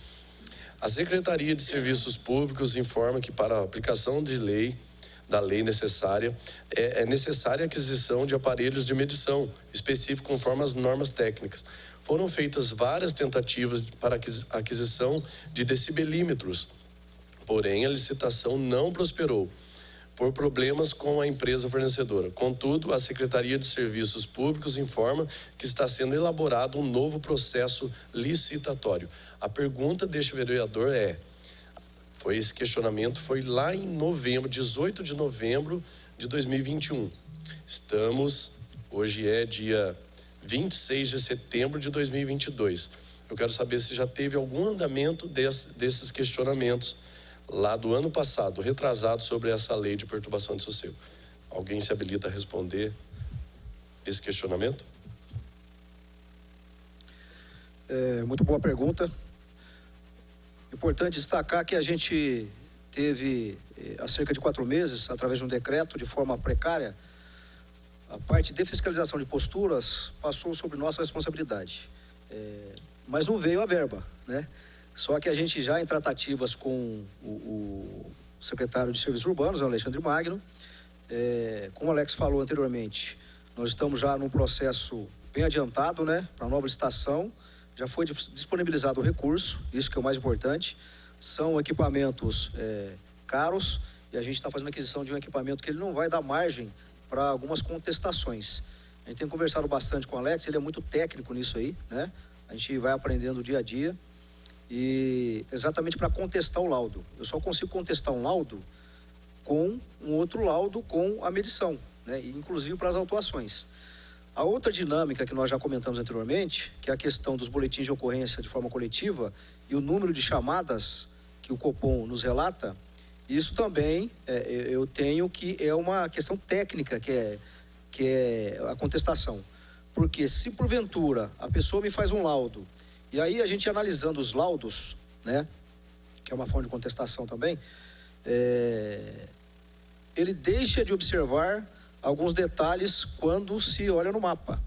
Speaker 1: A Secretaria de Serviços Públicos informa que para a aplicação da lei necessária, é necessária a aquisição de aparelhos de medição específicos conforme as normas técnicas. Foram feitas várias tentativas para aquisição de decibelímetros, porém a licitação não prosperou por problemas com a empresa fornecedora. Contudo, a Secretaria de Serviços Públicos informa que está sendo elaborado um novo processo licitatório. A pergunta deste vereador esse questionamento foi lá em novembro, 18 de novembro de 2021. Hoje é dia 26 de setembro de 2022. Eu quero saber se já teve algum andamento desses questionamentos lá do ano passado, retrasado, sobre essa lei de perturbação de sossego. Alguém se habilita a responder esse questionamento?
Speaker 4: Muito boa pergunta. Importante destacar que a gente teve, há cerca de 4 meses, através de um decreto, de forma precária, a parte de fiscalização de posturas passou sobre nossa responsabilidade. Mas não veio a verba, né? Só que a gente já em tratativas com o secretário de Serviços Urbanos, Alexandre Magno, como o Alex falou anteriormente, nós estamos já num processo bem adiantado, né, para a nova licitação. Já foi disponibilizado o recurso, isso que é o mais importante. São equipamentos caros e a gente está fazendo aquisição de um equipamento que ele não vai dar margem para algumas contestações. A gente tem conversado bastante com o Alex, ele é muito técnico nisso aí, né? A gente vai aprendendo dia a dia e exatamente para contestar o laudo. Eu só consigo contestar um laudo com um outro laudo com a medição, né? Inclusive para as autuações. A outra dinâmica que nós já comentamos anteriormente, que é a questão dos boletins de ocorrência de forma coletiva e o número de chamadas que o Copom nos relata, isso também eu tenho que é uma questão técnica, que é a contestação. Porque se porventura a pessoa me faz um laudo, e aí a gente analisando os laudos, né, que é uma forma de contestação também, ele deixa de observar alguns detalhes quando se olha no mapa.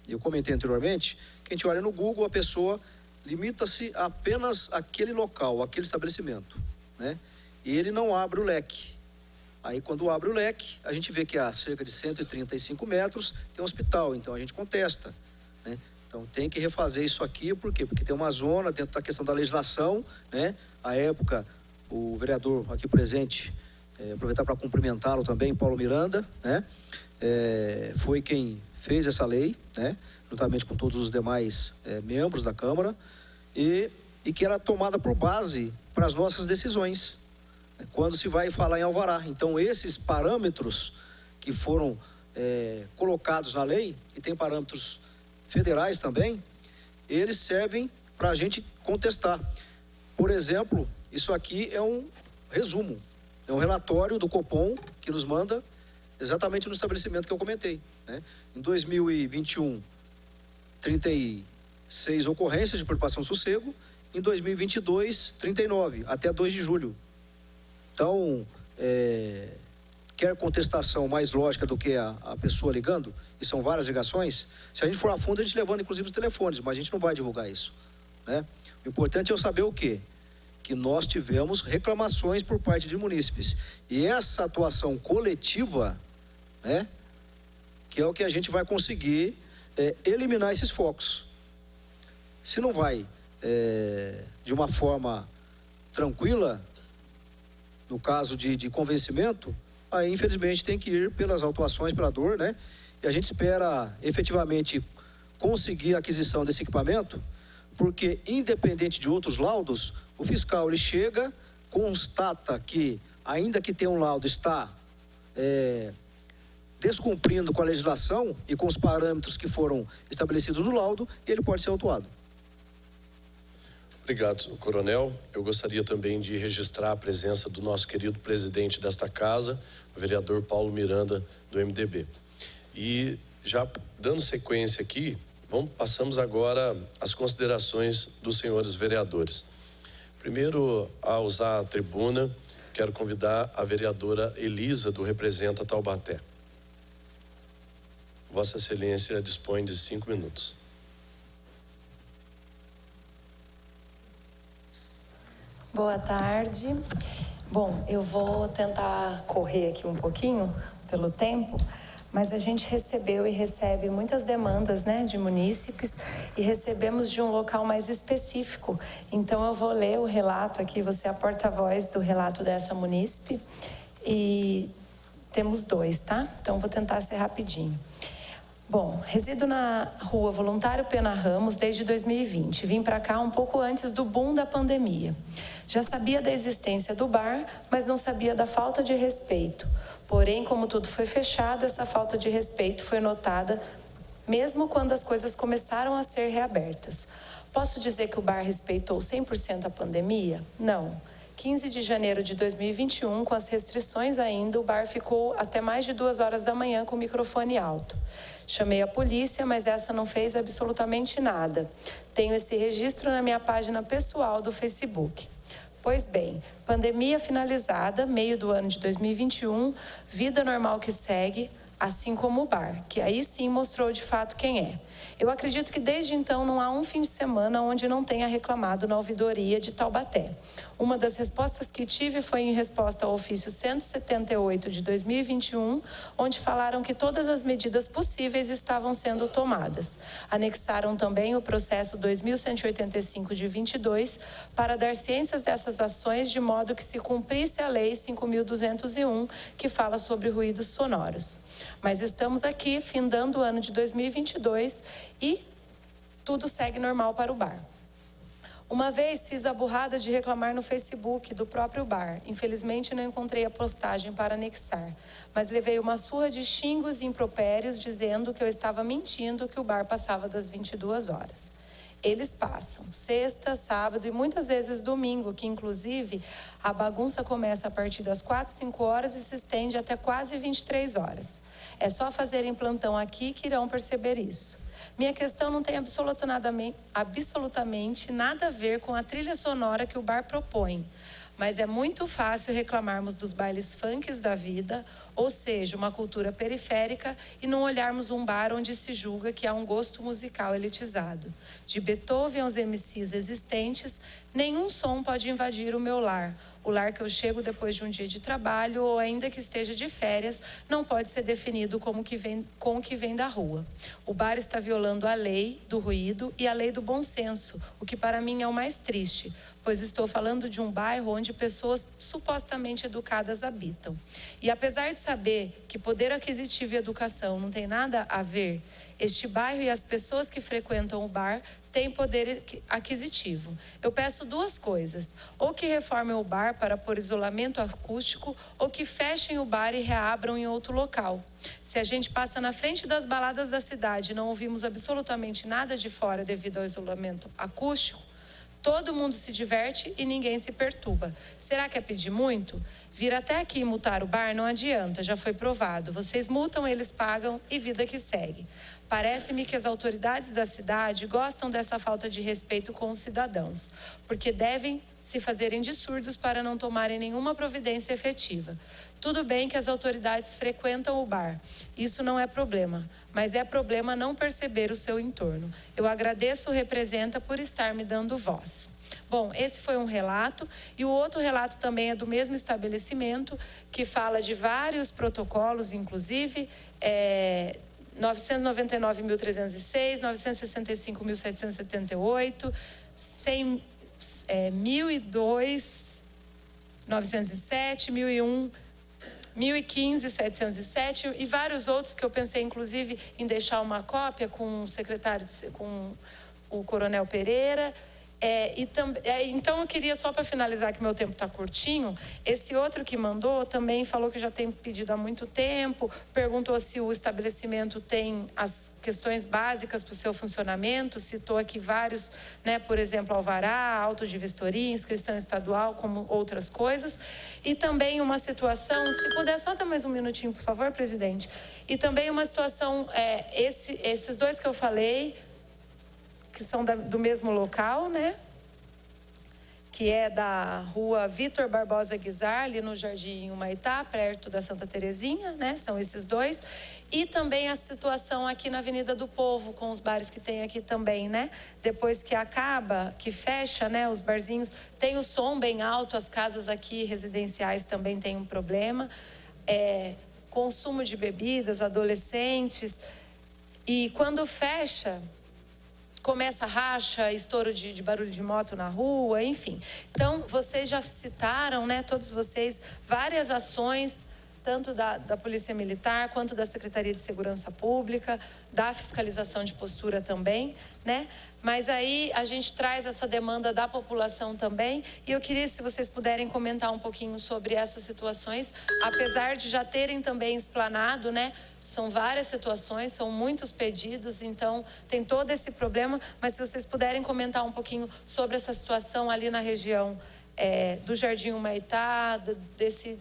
Speaker 4: Eu comentei anteriormente que a gente olha no Google, a pessoa limita-se apenas àquele local, àquele estabelecimento, né? E ele não abre o leque. Aí quando abre o leque, a gente vê que há cerca de 135 metros tem um hospital, então a gente contesta, né? Então tem que refazer isso aqui, por quê? Porque tem uma zona dentro da questão da legislação, né? À época, o vereador aqui presente, aproveitar para cumprimentá-lo também, Paulo Miranda, né? Foi quem fez essa lei, né? Juntamente com todos os demais membros da Câmara, e e que ela é tomada por base para as nossas decisões, quando se vai falar em alvará. Então, esses parâmetros que foram colocados na lei, e tem parâmetros federais também, eles servem para a gente contestar. Por exemplo, isso aqui é um resumo, é um relatório do Copom que nos manda exatamente no estabelecimento que eu comentei, né? Em 2021, 36 ocorrências de perturbação do sossego, em 2022, 39, até 2 de julho. Então, quer contestação mais lógica do que a pessoa ligando, e são várias ligações, se a gente for a fundo, a gente levando inclusive os telefones, mas a gente não vai divulgar isso, né? O importante é eu saber o quê? Que nós tivemos reclamações por parte de munícipes. E essa atuação coletiva, né, que é o que a gente vai conseguir eliminar esses focos. Se não vai de uma forma tranquila, no caso de convencimento, aí infelizmente tem que ir pelas autuações, pela dor, né? E a gente espera efetivamente conseguir a aquisição desse equipamento, porque independente de outros laudos, o fiscal ele chega, constata que, ainda que tenha um laudo, está descumprindo com a legislação e com os parâmetros que foram estabelecidos no laudo, e ele pode ser autuado.
Speaker 1: Obrigado, coronel. Eu gostaria também de registrar a presença do nosso querido presidente desta casa, o vereador Paulo Miranda, do MDB. E já dando sequência aqui, passamos agora às considerações dos senhores vereadores. Primeiro, a usar a tribuna, quero convidar a vereadora Elisa, do Representa Taubaté. Vossa Excelência dispõe de 5 minutos.
Speaker 7: Boa tarde. Bom, eu vou tentar correr aqui um pouquinho pelo tempo, mas a gente recebeu e recebe muitas demandas, né, de munícipes, e recebemos de um local mais específico. Então eu vou ler o relato aqui, você é a porta-voz do relato dessa munícipe, e temos 2, tá? Então vou tentar ser rapidinho. Bom, resido na rua Voluntário Pena Ramos desde 2020. Vim para cá um pouco antes do boom da pandemia. Já sabia da existência do bar, mas não sabia da falta de respeito. Porém, como tudo foi fechado, essa falta de respeito foi notada mesmo quando as coisas começaram a ser reabertas. Posso dizer que o bar respeitou 100% a pandemia? Não. 15 de janeiro de 2021, com as restrições ainda, o bar ficou até mais de 2 horas da manhã com o microfone alto. Chamei a polícia, mas essa não fez absolutamente nada. Tenho esse registro na minha página pessoal do Facebook. Pois bem, pandemia finalizada, meio do ano de 2021, vida normal que segue, assim como o bar, que aí sim mostrou de fato quem é. Eu acredito que desde então não há um fim de semana onde não tenha reclamado na ouvidoria de Taubaté. Uma das respostas que tive foi em resposta ao ofício 178 de 2021, onde falaram que todas as medidas possíveis estavam sendo tomadas. Anexaram também o processo 2185 de 22 para dar ciências dessas ações de modo que se cumprisse a lei 5.201, que fala sobre ruídos sonoros. Mas estamos aqui, findando o ano de 2022 e tudo segue normal para o bar. Uma vez fiz a burrada de reclamar no Facebook do próprio bar. Infelizmente não encontrei a postagem para anexar, mas levei uma surra de xingos e impropérios dizendo que eu estava mentindo que o bar passava das 22 horas. Eles passam sexta, sábado e muitas vezes domingo, que inclusive a bagunça começa a partir das 4, 5 horas e se estende até quase 23 horas. É só fazerem plantão aqui que irão perceber isso. Minha questão não tem absolutamente nada a ver com a trilha sonora que o bar propõe, mas é muito fácil reclamarmos dos bailes funks da vida, ou seja, uma cultura periférica, e não olharmos um bar onde se julga que há um gosto musical elitizado. De Beethoven aos MCs existentes, nenhum som pode invadir o meu lar. O lar que eu chego depois de um dia de trabalho ou ainda que esteja de férias não pode ser definido com o que vem da rua. O bar está violando a lei do ruído e a lei do bom senso, o que para mim é o mais triste, pois estou falando de um bairro onde pessoas supostamente educadas habitam. E apesar de saber que poder aquisitivo e educação não tem nada a ver, este bairro e as pessoas que frequentam o bar têm poder aquisitivo. Eu peço duas coisas: ou que reformem o bar para pôr isolamento acústico, ou que fechem o bar e reabram em outro local. Se a gente passa na frente das baladas da cidade e não ouvimos absolutamente nada de fora devido ao isolamento acústico, todo mundo se diverte e ninguém se perturba. Será que é pedir muito? Vir até aqui e multar o bar não adianta, já foi provado. Vocês multam, eles pagam e vida que segue. Parece-me que as autoridades da cidade gostam dessa falta de respeito com os cidadãos, porque devem se fazerem de surdos para não tomarem nenhuma providência efetiva. Tudo bem que as autoridades frequentam o bar, isso não é problema, mas é problema não perceber o seu entorno. Eu agradeço o Representa por estar me dando voz. Bom, esse foi um relato, e o outro relato também é do mesmo estabelecimento, que fala de vários protocolos, inclusive 999.306, 965.778, 1.002, 907, 1.001, 1015, 707 e vários outros que eu pensei, inclusive, em deixar uma cópia com o secretário, com o Coronel Pereira. Então, eu queria, só para finalizar, que meu tempo está curtinho, esse outro que mandou também falou que já tem pedido há muito tempo, perguntou se o estabelecimento tem as questões básicas para o seu funcionamento, citou aqui vários, né, por exemplo, alvará, auto de vistoria, inscrição estadual, como outras coisas. E também uma situação, se puder só dar mais um minutinho, por favor, presidente. E também uma situação, esses dois que eu falei, que são do mesmo local, né? Que é da rua Vitor Barbosa Guizar, ali no Jardim Humaitá, perto da Santa Terezinha, né? São esses dois. E também a situação aqui na Avenida do Povo, com os bares que tem aqui também, né? Depois que acaba, que fecha, né? Os barzinhos, tem o som bem alto, as casas aqui residenciais também têm um problema. Consumo de bebidas, adolescentes. E quando fecha, começa racha, estouro de barulho de moto na rua, enfim. Então, vocês já citaram, né, todos vocês, várias ações, tanto da Polícia Militar, quanto da Secretaria de Segurança Pública, da fiscalização de postura também, né? Mas aí a gente traz essa demanda da população também, e eu queria, se vocês puderem comentar um pouquinho sobre essas situações, apesar de já terem também explanado, né? São várias situações, são muitos pedidos, então tem todo esse problema, mas se vocês puderem comentar um pouquinho sobre essa situação ali na região do Jardim Humaitá, desse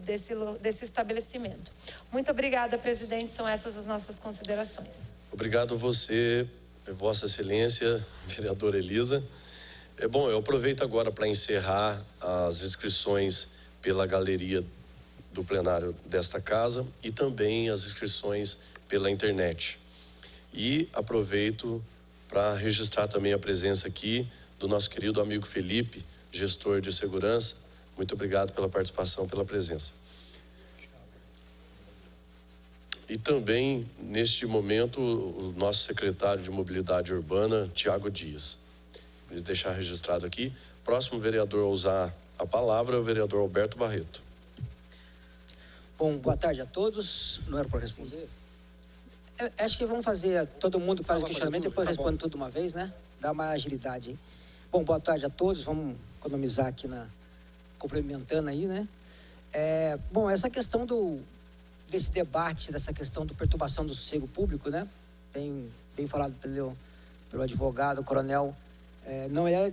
Speaker 7: estabelecimento. Muito obrigada, presidente, são essas as nossas considerações.
Speaker 1: Obrigado você, Vossa Excelência, vereadora Elisa. Bom, eu aproveito agora para encerrar as inscrições pela galeria do plenário desta casa e também as inscrições pela internet. E aproveito para registrar também a presença aqui do nosso querido amigo Felipe, gestor de segurança. Muito obrigado pela participação, pela presença. E também, neste momento, o nosso secretário de Mobilidade Urbana, Tiago Dias. Vou deixar registrado aqui. Próximo vereador a usar a palavra é o vereador Alberto Barreto.
Speaker 8: Bom, boa tarde a todos.
Speaker 4: Não era para responder?
Speaker 8: Acho que vamos fazer, todo mundo que faz o questionamento, depois responde tudo uma vez, né? Dá mais agilidade, hein? Bom, boa tarde a todos. Vamos economizar aqui complementando aí, né? Bom, essa questão desse debate, dessa questão da perturbação do sossego público, né? Bem falado pelo advogado, o coronel, não é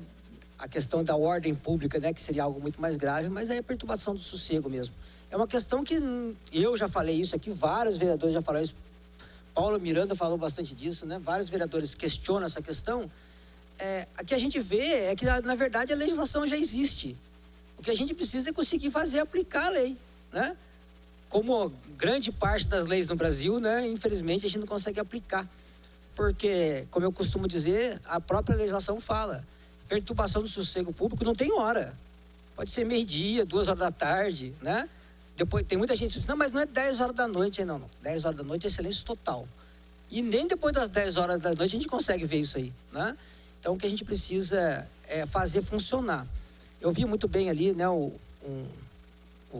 Speaker 8: a questão da ordem pública, né? Que seria algo muito mais grave, mas é a perturbação do sossego mesmo. É uma questão que eu já falei isso aqui, vários vereadores já falaram isso. Paulo Miranda falou bastante disso, né? Vários vereadores questionam essa questão. O que a gente vê é que, na verdade, a legislação já existe. O que a gente precisa é conseguir aplicar a lei, né? Como grande parte das leis no Brasil, né? Infelizmente, a gente não consegue aplicar. Porque, como eu costumo dizer, a própria legislação fala, perturbação do sossego público não tem hora. Pode ser meio-dia, 2 horas da tarde, né? Depois, tem muita gente que diz, não, mas não é 10 horas da noite. Não. 10 horas da noite é silêncio total. E nem depois das 10 horas da noite a gente consegue ver isso aí, né? Então, o que a gente precisa é fazer funcionar. Eu vi muito bem ali, né, o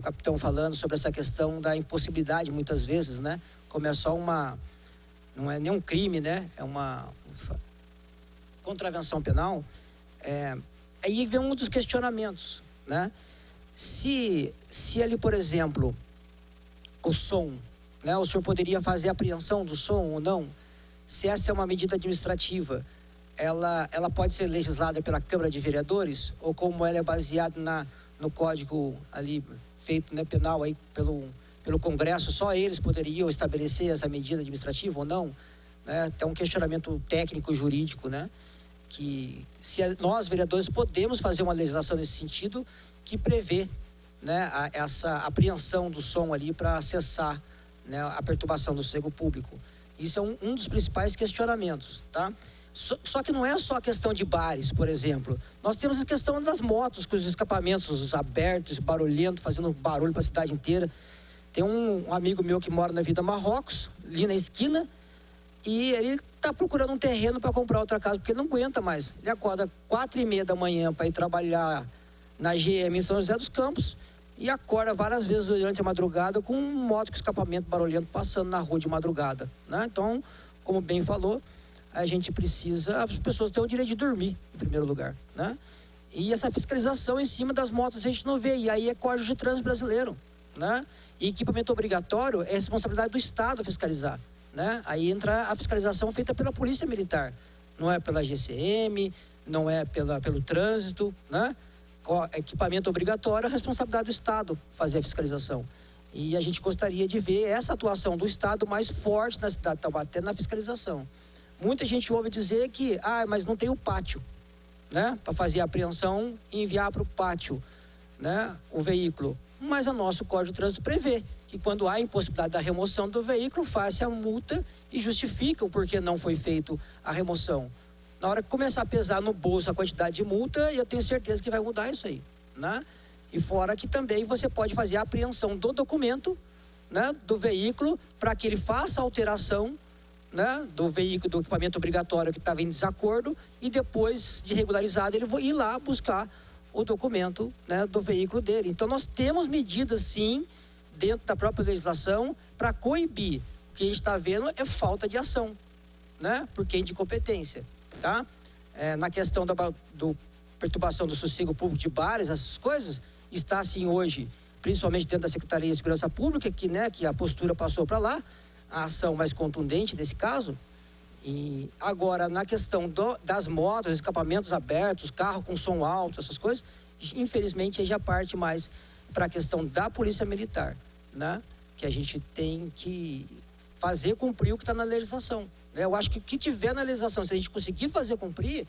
Speaker 8: capitão falando sobre essa questão da impossibilidade, muitas vezes, né? Como é só não é nem um crime, né? contravenção penal, aí vem um dos questionamentos, né? Se ali, por exemplo, o som, né? O senhor poderia fazer apreensão do som ou não? Se essa é uma medida administrativa, ela pode ser legislada pela Câmara de Vereadores, ou como ela é baseada no código ali feito, né, penal aí pelo Congresso, só eles poderiam estabelecer essa medida administrativa ou não? Né? Tem um questionamento técnico jurídico, né? Que se nós vereadores podemos fazer uma legislação nesse sentido que prevê, né, essa apreensão do som ali para cessar, né, a perturbação do sossego público. Isso é um dos principais questionamentos, tá? Só que não é só a questão de bares, por exemplo. Nós temos a questão das motos, com os escapamentos abertos, barulhento, fazendo barulho para a cidade inteira. Tem um amigo meu que mora na Vida Marrocos, ali na esquina, e ele está procurando um terreno para comprar outra casa, porque ele não aguenta mais. Ele acorda 4h30 da manhã para ir trabalhar na GM em São José dos Campos e acorda várias vezes durante a madrugada com um moto com escapamento barulhento passando na rua de madrugada, né? Então, como bem falou, a gente precisa, as pessoas têm o direito de dormir, em primeiro lugar, né? E essa fiscalização em cima das motos a gente não vê, e aí é Código de Trânsito Brasileiro, né? E equipamento obrigatório é responsabilidade do Estado fiscalizar, né? Aí entra a fiscalização feita pela Polícia Militar, não é pela GCM, não é pelo trânsito, né? Equipamento obrigatório é responsabilidade do Estado fazer a fiscalização. E a gente gostaria de ver essa atuação do Estado mais forte na cidade de Taubaté na fiscalização. Muita gente ouve dizer que, mas não tem o pátio, né? Para fazer a apreensão e enviar para o pátio, né, o veículo. Mas o nosso Código de Trânsito prevê que quando há impossibilidade da remoção do veículo, faça a multa e justifica o porquê não foi feito a remoção. Na hora que começar a pesar no bolso a quantidade de multa, eu tenho certeza que vai mudar isso aí, né? E fora que também você pode fazer a apreensão do documento, né, do veículo, para que ele faça a alteração, né, do veículo, do equipamento obrigatório que estava em desacordo, e depois de regularizado ele vai ir lá buscar o documento, né, do veículo dele. Então nós temos medidas sim dentro da própria legislação para coibir. O que a gente está vendo é falta de ação, né, por quem de competência, tá? Na questão do perturbação do sossego público de bares, essas coisas, está assim hoje, principalmente dentro da Secretaria de Segurança Pública, que a postura passou para lá, a ação mais contundente desse caso. E agora, na questão das motos, escapamentos abertos, carro com som alto, essas coisas, infelizmente, já parte mais para a questão da Polícia Militar, né? Que a gente tem que fazer cumprir o que está na legislação, né? Eu acho que o que tiver na legislação, se a gente conseguir fazer cumprir,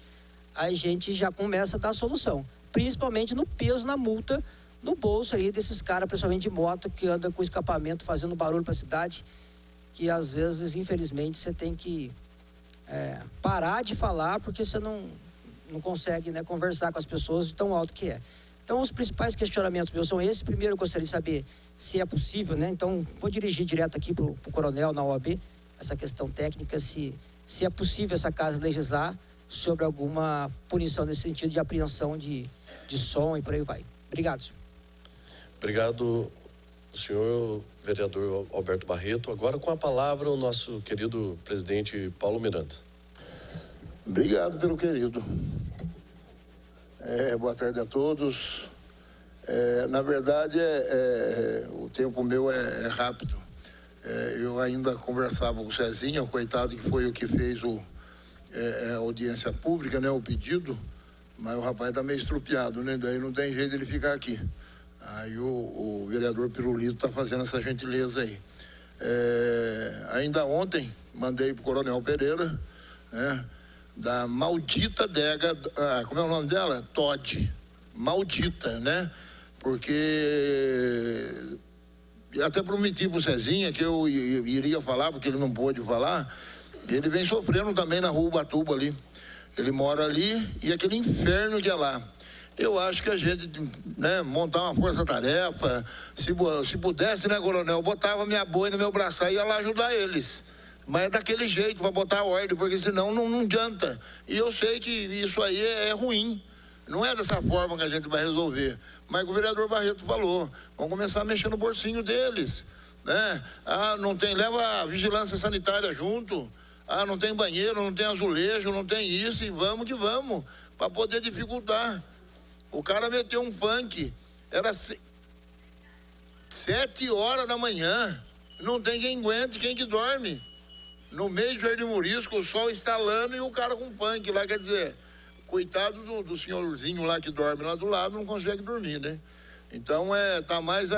Speaker 8: a gente já começa a dar solução, principalmente no peso, na multa, no bolso aí desses caras, principalmente de moto, que anda com escapamento, fazendo barulho para a cidade, que às vezes, infelizmente, você tem que parar de falar, porque você não consegue, né, conversar com as pessoas de tão alto que é. Então, os principais questionamentos meus são esses. Primeiro, eu gostaria de saber se é possível, né? Então, vou dirigir direto aqui para o coronel na OAB, essa questão técnica, se é possível essa casa legislar sobre alguma punição nesse sentido de apreensão de som e por aí vai. Obrigado, senhor.
Speaker 1: Obrigado, senhor vereador Alberto Barreto. Agora com a palavra o nosso querido presidente Paulo Miranda.
Speaker 9: Obrigado pelo querido. Boa tarde a todos. Na verdade, o tempo meu é rápido. Eu ainda conversava com o Cezinha, o coitado que foi o que fez a audiência pública, né, o pedido, mas o rapaz está meio estrupiado, né? Daí não tem jeito de ele ficar aqui. Aí o vereador Pirulito está fazendo essa gentileza aí. Ainda ontem mandei para o Coronel Pereira, né, da maldita adega, como é o nome dela? Todd. Maldita, né? Porque até prometi para o Cezinha que eu iria falar, porque ele não pôde falar. Ele vem sofrendo também na rua Ubatuba ali. Ele mora ali e aquele inferno que é lá. Eu acho que a gente, né, montar uma força-tarefa, se pudesse, né, coronel, botava minha boina no meu braço e ia lá ajudar eles. Mas é daquele jeito, para botar a ordem, porque senão não adianta. E eu sei que isso aí é ruim. Não é dessa forma que a gente vai resolver. Mas o vereador Barreto falou, vamos começar a mexer no bolsinho deles, né? Não tem, leva a vigilância sanitária junto. Ah, não tem banheiro, não tem azulejo, não tem isso, e vamos que vamos, para poder dificultar. O cara meteu um punk, era 7 horas da manhã, não tem quem aguente, quem que dorme. No meio do Jardim Morisco, o sol estalando e o cara com punk lá, quer dizer, coitado do senhorzinho lá que dorme lá do lado, não consegue dormir, né? Então, tá mais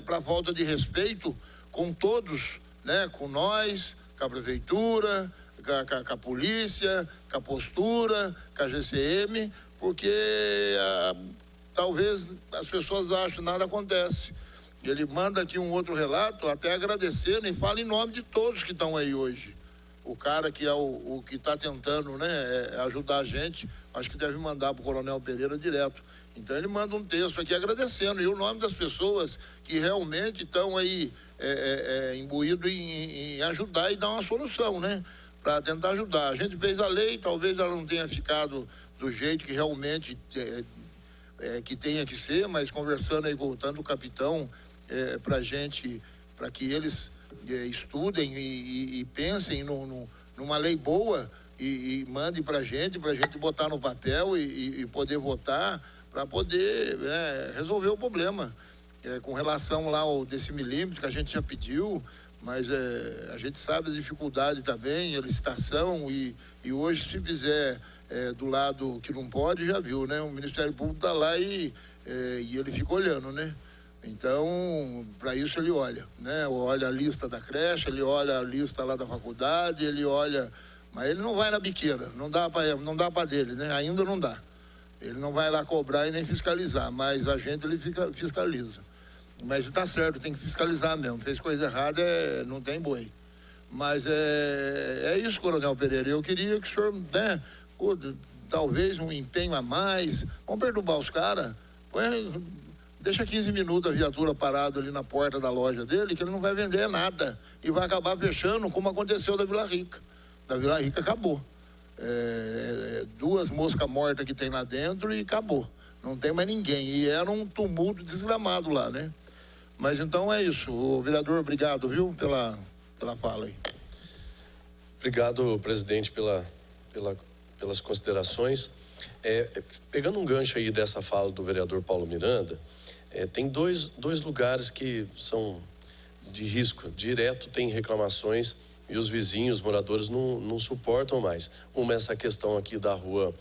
Speaker 9: para falta de respeito com todos, né? Com nós, com a prefeitura, com a polícia, com a postura, com a GCM, porque talvez as pessoas achem que nada acontece. Ele manda aqui um outro relato, até agradecendo, e fala em nome de todos que estão aí hoje. O cara que é o que está tentando, né, ajudar a gente, acho que deve mandar para o Coronel Pereira direto. Então ele manda um texto aqui agradecendo, e o nome das pessoas que realmente estão aí imbuídos em ajudar e dar uma solução, né, para tentar ajudar. A gente fez a lei, talvez ela não tenha ficado do jeito que realmente que tenha que ser, mas conversando aí, voltando o capitão para gente, para que eles estudem e pensem numa lei boa e mandem para a gente botar no papel e poder votar para poder resolver o problema. Com relação lá ao decimilímetro que a gente já pediu, mas a gente sabe a dificuldade também, a licitação e hoje se fizer do lado que não pode, já viu, né? O Ministério Público está lá e ele fica olhando, né? Então, para isso ele olha, né? Olha a lista da creche, ele olha a lista lá da faculdade, ele olha, mas ele não vai na biqueira, não dá para dele, né? Ainda não dá. Ele não vai lá cobrar e nem fiscalizar, mas a gente ele fiscaliza. Mas está certo, tem que fiscalizar mesmo. Fez coisa errada, não tem boi. Mas é isso, Coronel Pereira. Eu queria que o senhor, né, talvez um empenho a mais. Vamos perturbar os caras. Deixa 15 minutos a viatura parada ali na porta da loja dele, que ele não vai vender nada. E vai acabar fechando, como aconteceu da Vila Rica. Da Vila Rica acabou. 2 moscas mortas que tem lá dentro e acabou. Não tem mais ninguém. E era um tumulto desgramado lá, né? Mas então é isso. O vereador, obrigado, viu, pela fala aí.
Speaker 1: Obrigado, presidente, pelas considerações. Pegando um gancho aí dessa fala do vereador Paulo Miranda, tem dois lugares que são de risco. Direto tem reclamações e os vizinhos, os moradores não suportam mais. Uma é essa questão aqui da rua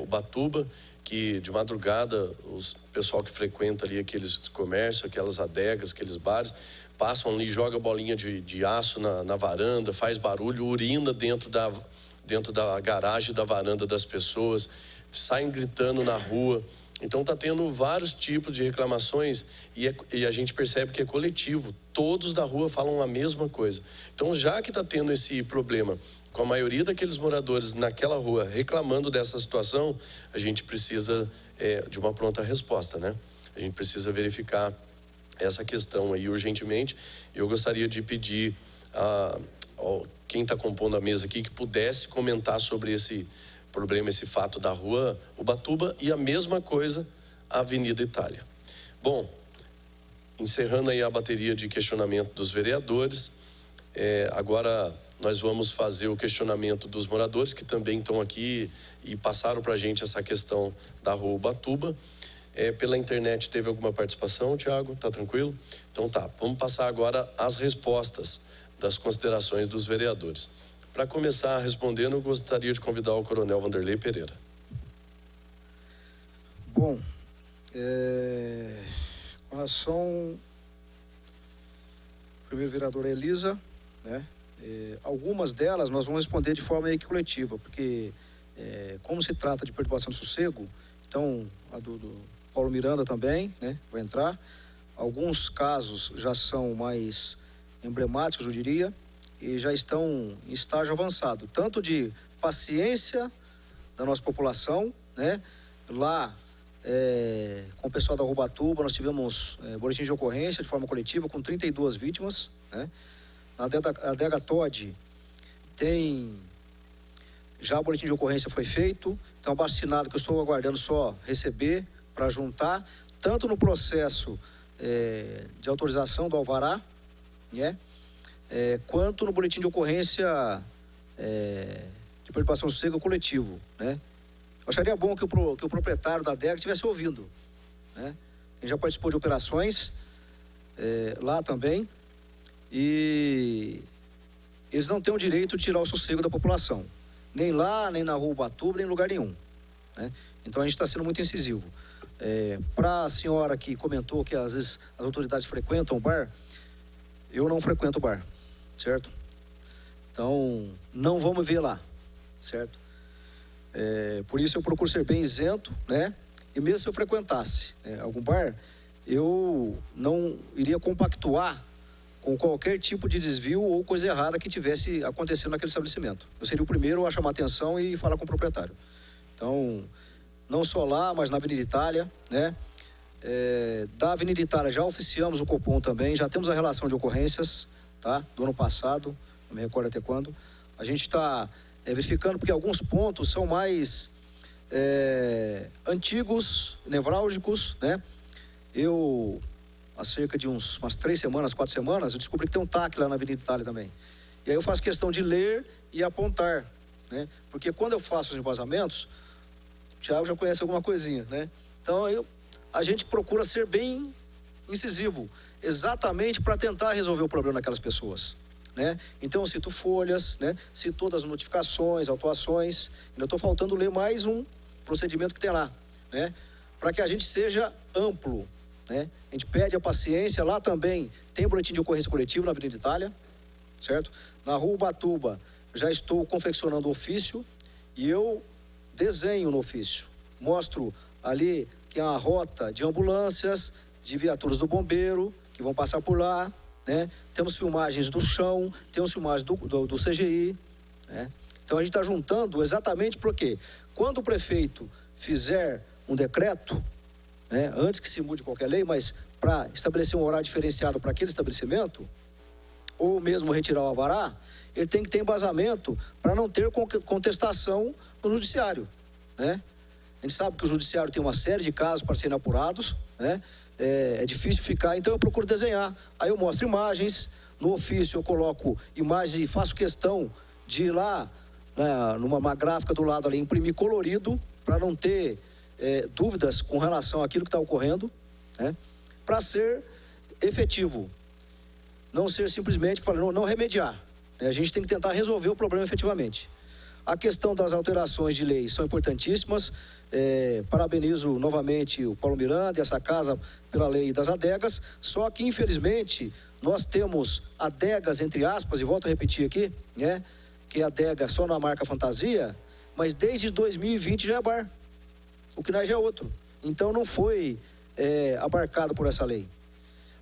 Speaker 1: Ubatuba, que de madrugada o pessoal que frequenta ali aqueles comércios, aquelas adegas, aqueles bares, passam ali, joga bolinha de aço na varanda, faz barulho, urina dentro da garagem da varanda das pessoas, saem gritando na rua. Então está tendo vários tipos de reclamações e a gente percebe que é coletivo. Todos da rua falam a mesma coisa. Então, já que está tendo esse problema com a maioria daqueles moradores naquela rua reclamando dessa situação, a gente precisa de uma pronta resposta, né? A gente precisa verificar essa questão aí urgentemente. Eu gostaria de pedir a quem está compondo a mesa aqui que pudesse comentar sobre esse problema, esse fato da rua Ubatuba e a mesma coisa a Avenida Itália. Bom, encerrando aí a bateria de questionamento dos vereadores, agora nós vamos fazer o questionamento dos moradores que também estão aqui e passaram para a gente essa questão da rua Ubatuba. Pela internet teve alguma participação, Tiago? Tá tranquilo? Então tá, vamos passar agora as respostas das considerações dos vereadores. Para começar respondendo, eu gostaria de convidar o Coronel Vanderlei Pereira.
Speaker 4: Bom, com relação ao primeiro vereador Elisa, né? Algumas delas nós vamos responder de forma meio que coletiva, porque como se trata de perturbação de sossego, então a do Paulo Miranda também, né, vai entrar. Alguns casos já são mais emblemáticos, eu diria, e já estão em estágio avançado, tanto de paciência da nossa população, né? Lá, com o pessoal da Ubatuba, nós tivemos boletim de ocorrência de forma coletiva com 32 vítimas, né? Na adega Todd tem já o boletim de ocorrência foi feito, então abaixo-assinado que eu estou aguardando só receber para juntar, tanto no processo de autorização do alvará, né? Quanto no boletim de ocorrência de preocupação sossego coletivo, né? Eu acharia bom que o proprietário da adega estivesse ouvindo, né? Ele já participou de operações lá também, e eles não têm o direito de tirar o sossego da população, nem lá, nem na rua Ubatuba, nem em lugar nenhum, né? Então a gente está sendo muito incisivo. Para a senhora que comentou que às vezes as autoridades frequentam o bar, eu não frequento o bar, certo? Então não vamos ver lá, certo? Por isso eu procuro ser bem isento, né? E mesmo se eu frequentasse algum bar, eu não iria compactuar com qualquer tipo de desvio ou coisa errada que tivesse acontecendo naquele estabelecimento. Eu seria o primeiro a chamar atenção e falar com o proprietário. Então, não só lá, mas na Avenida Itália, né? Da Avenida Itália já oficiamos o Copom também, já temos a relação de ocorrências, tá? Do ano passado, não me recordo até quando. A gente está verificando, porque alguns pontos são mais antigos, nevrálgicos, né? Eu, há cerca de umas 3 semanas, 4 semanas, eu descobri que tem um TAC lá na Avenida Itália também. E aí eu faço questão de ler e apontar, né? Porque quando eu faço os embasamentos, o Thiago já conhece alguma coisinha, né? Então a gente procura ser bem incisivo, exatamente para tentar resolver o problema daquelas pessoas, né? Então eu cito folhas, né? Cito todas as notificações, autuações. Ainda estou faltando ler mais um procedimento que tem lá, né? Para que a gente seja amplo, né? A gente pede a paciência. Lá também tem boletim de ocorrência coletivo na Avenida Itália, certo? Na rua Ubatuba já estou confeccionando o ofício e eu desenho no ofício, mostro ali que é uma rota de ambulâncias, de viaturas do bombeiro que vão passar por lá, né? Temos filmagens do chão, temos filmagens do CGI, né? Então a gente está juntando exatamente porque quando o prefeito fizer um decreto, né, antes que se mude qualquer lei, mas para estabelecer um horário diferenciado para aquele estabelecimento, ou mesmo retirar o alvará, ele tem que ter embasamento para não ter contestação no judiciário, né? A gente sabe que o judiciário tem uma série de casos para serem apurados, né? É difícil ficar, então eu procuro desenhar. Aí eu mostro imagens, no ofício eu coloco imagens e faço questão de ir lá, né, numa gráfica do lado ali, imprimir colorido, para não ter dúvidas com relação àquilo que está ocorrendo, né? Para ser efetivo, não ser simplesmente não remediar, né? A gente tem que tentar resolver o problema efetivamente. A questão das alterações de lei são importantíssimas. Parabenizo novamente o Paulo Miranda e essa casa pela lei das adegas, só que infelizmente nós temos adegas entre aspas, e volto a repetir aqui, né, que é adega só na marca fantasia, mas desde 2020 já é bar, o que nós já é outro, então não foi abarcado por essa lei.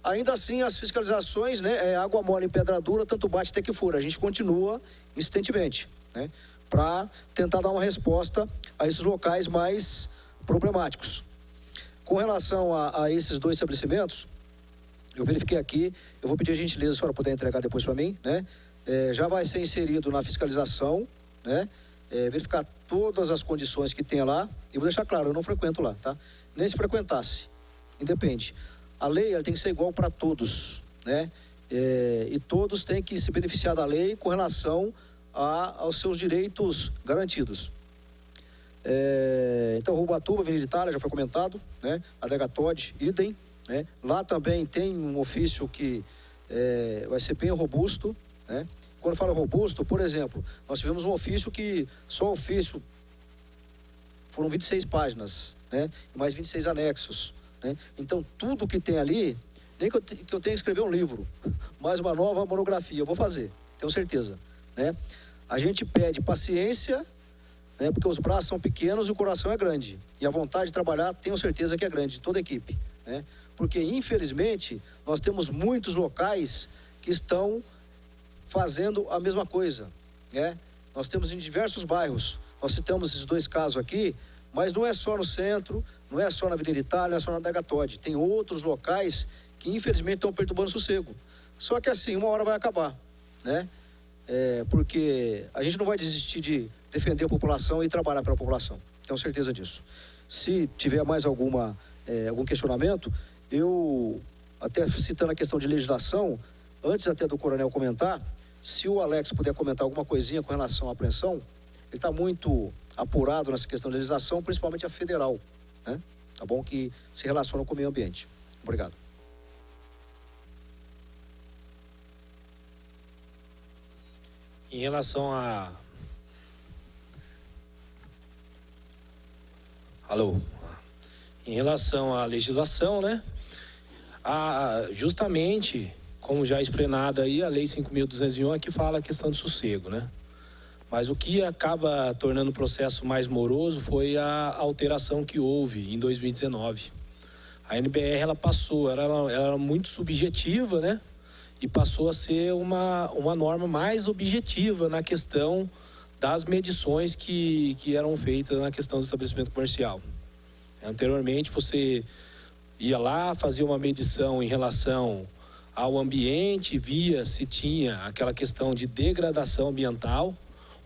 Speaker 4: Ainda assim as fiscalizações, né, água mole em pedra dura, tanto bate até que fura, a gente continua insistentemente, né, para tentar dar uma resposta a esses locais mais problemáticos. Com relação a esses 2 estabelecimentos, eu verifiquei aqui, eu vou pedir a gentileza, se a senhora puder entregar depois para mim, né? Já vai ser inserido na fiscalização, né? Verificar todas as condições que tem lá, e vou deixar claro, eu não frequento lá, tá? Nem se frequentasse, independe. A lei ela tem que ser igual para todos, né? E todos têm que se beneficiar da lei com relação aos seus direitos garantidos. Então, Rua Ubatuba, Avenida Itália, já foi comentado, né? Adega Todd, idem, né? Lá também tem um ofício que vai ser bem robusto, né? Quando eu falo robusto, por exemplo, nós tivemos um ofício que, só ofício, foram 26 páginas, né? E mais 26 anexos, né? Então, tudo que tem ali, nem que eu tenha que escrever um livro, mais uma nova monografia, eu vou fazer, tenho certeza, né? A gente pede paciência, né, porque os braços são pequenos e o coração é grande. E a vontade de trabalhar, tenho certeza que é grande, de toda a equipe, né? Porque, infelizmente, nós temos muitos locais que estão fazendo a mesma coisa, né? Nós temos em diversos bairros, nós citamos esses 2 casos aqui, mas não é só no centro, não é só na Avenida Itália, não é só na Adega Todd. Tem outros locais que, infelizmente, estão perturbando o sossego. Só que, assim, uma hora vai acabar, né? Porque a gente não vai desistir de defender a população e trabalhar pela população, tenho certeza disso. Se tiver mais algum questionamento, eu, até citando a questão de legislação, antes até do coronel comentar, Se o Alex puder comentar alguma coisinha com relação à apreensão, ele está muito apurado nessa questão de legislação, principalmente a federal, né? Tá bom? Que se relaciona com o meio ambiente. Obrigado.
Speaker 5: Em relação a... Alô? Em relação à legislação, né? Justamente, como já explanado aí, a Lei 5.201 é que fala a questão do sossego, né? Mas o que acaba tornando o processo mais moroso foi a alteração que houve em 2019. A NBR, ela passou, ela era muito subjetiva, né? E passou a ser uma norma mais objetiva na questão das medições que eram feitas na questão do estabelecimento comercial. Anteriormente, você ia lá, fazia uma medição em relação ao ambiente, via se tinha aquela questão de degradação ambiental.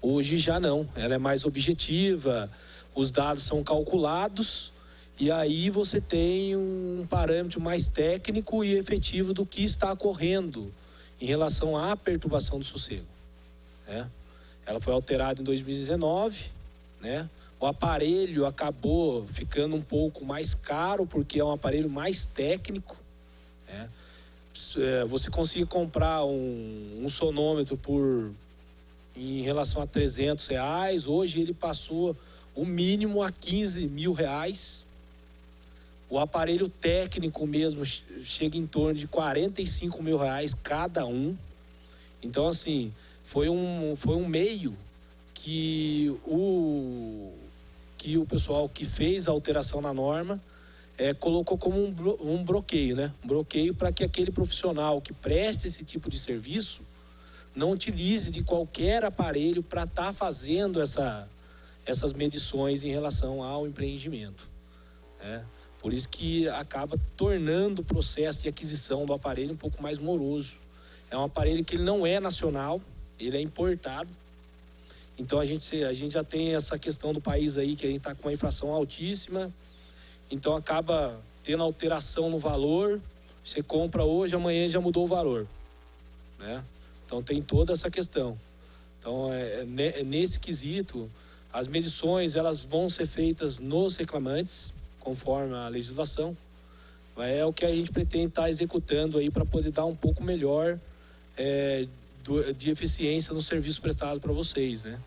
Speaker 5: Hoje já não, ela é mais objetiva, os dados são calculados e aí você tem um parâmetro mais técnico e efetivo do que está ocorrendo em relação à perturbação do sossego, né? Ela foi alterada em 2019, né? O aparelho acabou ficando um pouco mais caro porque é um aparelho mais técnico, né? Você conseguia comprar um sonômetro em relação a R$300, hoje ele passou o mínimo a R$15.000. O aparelho técnico mesmo chega em torno de R$45.000 cada um. Então, assim, foi um meio que o pessoal que fez a alteração na norma colocou como um bloqueio, né? Um bloqueio para que aquele profissional que preste esse tipo de serviço não utilize de qualquer aparelho para estar fazendo essas medições em relação ao empreendimento, né? Por isso que acaba tornando o processo de aquisição do aparelho um pouco mais moroso. É um aparelho que ele não é nacional, ele é importado. Então a gente já tem essa questão do país aí, que a gente está com uma inflação altíssima. Então acaba tendo alteração no valor. Você compra hoje, amanhã já mudou o valor, né? Então tem toda essa questão. Então nesse quesito, as medições elas vão ser feitas nos reclamantes, conforme a legislação. É o que a gente pretende estar executando aí para poder dar um pouco melhor de eficiência no serviço prestado para vocês, né?